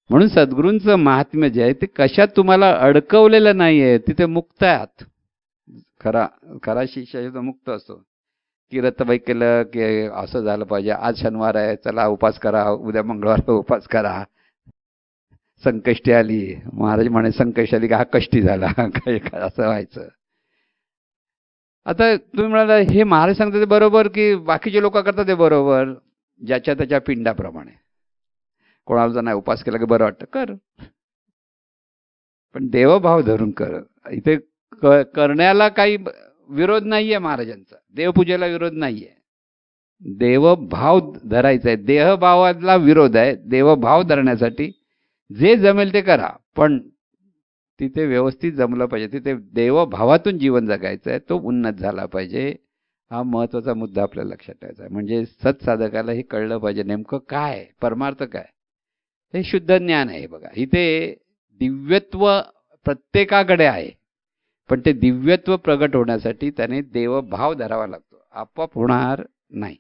म्हणून सद्गुरूंचं महात्म्य जे आहे ते कशात तुम्हाला अडकवलेलं नाहीये, तिथे मुक्त आहात. खरा शिष्य मुक्त असतो. की व्रतवैकल्य की असं झालं पाहिजे, आज शनिवार आहे चला उपास करा, उद्या मंगळवार उपास करा, संकष्टी आली, महाराज म्हणे संकष्टी आली का हा कष्टी झाला काय असं व्हायचं. आता तुम्ही म्हणाला हे महाराज सांगतात ते बरोबर की बाकीचे लोक करतात ते बरोबर? ज्याच्या त्याच्या पिंडाप्रमाणे. कोणाला जर नाही उपास केला की बरं वाटतं, कर, पण देवभाव धरून कर. इथे करण्याला काही विरोध नाहीये महाराजांचा, देवपूजेला विरोध नाहीये, देवभाव धरायचा आहे. देहभावाला विरोध आहे. देवभाव धरण्यासाठी जे जमेल ते करा, पण तिथे व्यवस्थित जमलं पाहिजे. तिथे देवभावातून जीवन जगायचं आहे, तो उन्नत झाला पाहिजे. हा महत्त्वाचा मुद्दा आपल्याला लक्षात ठेवायचा आहे. म्हणजे सत्साधकाला हे कळलं पाहिजे नेमकं काय परमार्थ काय. हे शुद्ध ज्ञान आहे. बघा इथे दिव्यत्व प्रत्येकाकडे आहे, पण ते दिव्यत्व प्रगट होण्यासाठी त्याने देवभाव धरावा लागतो. आपोआप होणार नाही.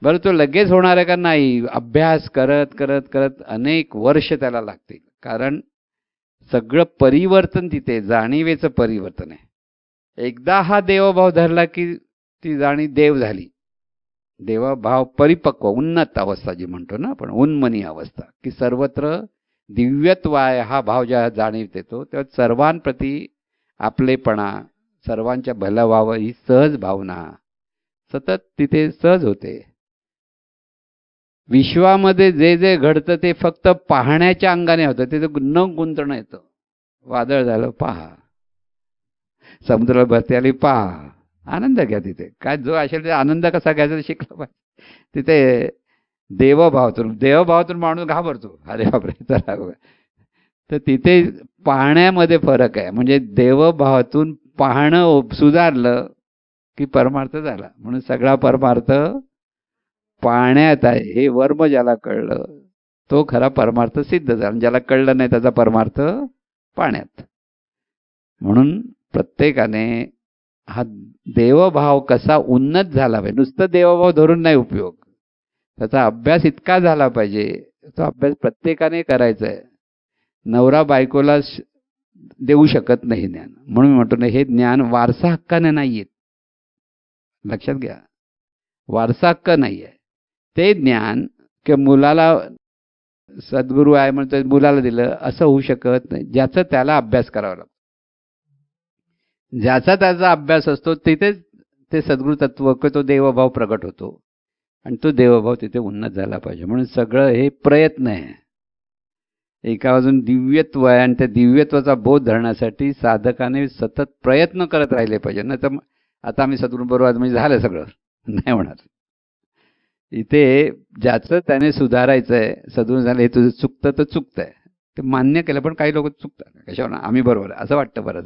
बरं तो लगेच होणार आहे का? नाही. अभ्यास करत करत करत अनेक वर्ष त्याला लागतील, कारण सगळं परिवर्तन तिथे जाणीवेचं परिवर्तन आहे. एकदा हा देवभाव धरला की ती जाणीव देव झाली. देवभाव परिपक्व उन्नत अवस्था जी म्हणतो ना आपण, उन्मनी अवस्था, की सर्वत्र दिव्यत्व आहे हा भाव ज्या जाणीव येतो तेव्हा सर्वांप्रती आपलेपणा, सर्वांच्या भलं व्हावं ही सहज भावना सतत तिथे सहज होते. विश्वामध्ये जे जे घडतं ते फक्त पाहण्याच्या अंगाने होतं, तिथे न गुंतणं येतं. वादळ झालं पहा, समुद्राला भरती आली पहा, आनंद घ्या. तिथे काय जो असेल ते आनंद कसा घ्यायचा शिकलं पाहिजे. तिथे देवभावातून माणूस घाबरतो, अरे बापरे चला. तर तिथे पाहण्यामध्ये फरक आहे. म्हणजे देवभावातून पाहणं सुधारलं की परमार्थ झाला. म्हणून सगळा परमार्थ पाहण्यात आहे. हे वर्म ज्याला कळलं तो खरा परमार्थ सिद्ध झाला. ज्याला कळलं नाही त्याचा परमार्थ पाहण्यात. म्हणून प्रत्येकाने हा देवभाव कसा उन्नत झाला पाहिजे. नुसतं देवभाव धरून नाही उपयोग, त्याचा अभ्यास इतका झाला पाहिजे. तो अभ्यास प्रत्येकाने करायचा आहे. नवरा बायकोला देऊ शकत नाही ज्ञान. म्हणून म्हणतो ना, हे ज्ञान वारसा हक्काने नाही येत. लक्षात घ्या, वारसा हक्क नाही आहे. ते ज्ञान की मुलाला सद्गुरू आहे म्हणतो मुलाला दिलं असं होऊ शकत नाही. ज्याचा त्याला अभ्यास करावा लागतो, ज्याचा त्याचा अभ्यास असतो तिथेच ते सद्गुरू तत्व तो देवभाव प्रगट होतो. आणि तो देवभाव तिथे उन्नत झाला पाहिजे. म्हणून सगळं हे प्रयत्न आहे. एका बाजून दिव्यत्व आहे आणि त्या दिव्यत्वाचा बोध धरण्यासाठी साधकाने सतत प्रयत्न करत राहिले पाहिजे. नाही तर आता आम्ही सद्गुरूंबरोबर आज म्हणजे झालं सगळं नाही होणार. इथे ज्याचं त्याने सुधारायचं आहे. सद्गुरू झालं हे तुझं चुकतं तर चुकतं आहे, ते मान्य केलं. पण काही लोक चुकतात कशावर आम्ही बरोबर आहे असं वाटतं बरं.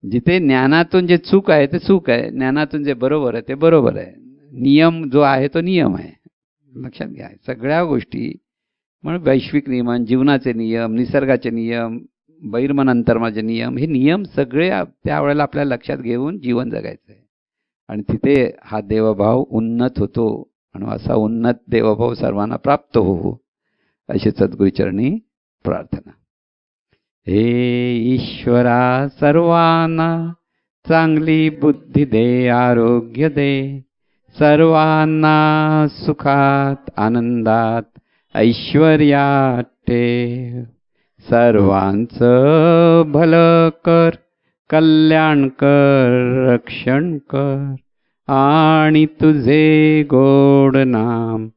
जिथे ज्ञानातून जे चूक आहे ते चूक आहे, ज्ञानातून जे बरोबर आहे ते बरोबर आहे. नियम जो आहे तो नियम आहे, लक्षात घ्या. सगळ्या गोष्टी म्हणून वैश्विक नियमन, जीवनाचे नियम, निसर्गाचे नियम, बहिर्मन अंतर्मनाचे नियम, हे नियम सगळे त्यावेळेला आपल्याला लक्षात घेऊन जीवन जगायचं आहे. आणि तिथे हा देवभाव उन्नत होतो. आणि असा उन्नत देवभाव सर्वांना प्राप्त हो अशी सद्गुरूचरणी प्रार्थना. हे ईश्वरा सर्वांना चांगली बुद्धी दे, आरोग्य दे, सर्वांना सुखात आनंदात ऐश्वर्यात ठेव, सर्वांचं भलं कर, कल्याण कर, रक्षण कर, आणि तुझे गोड नाम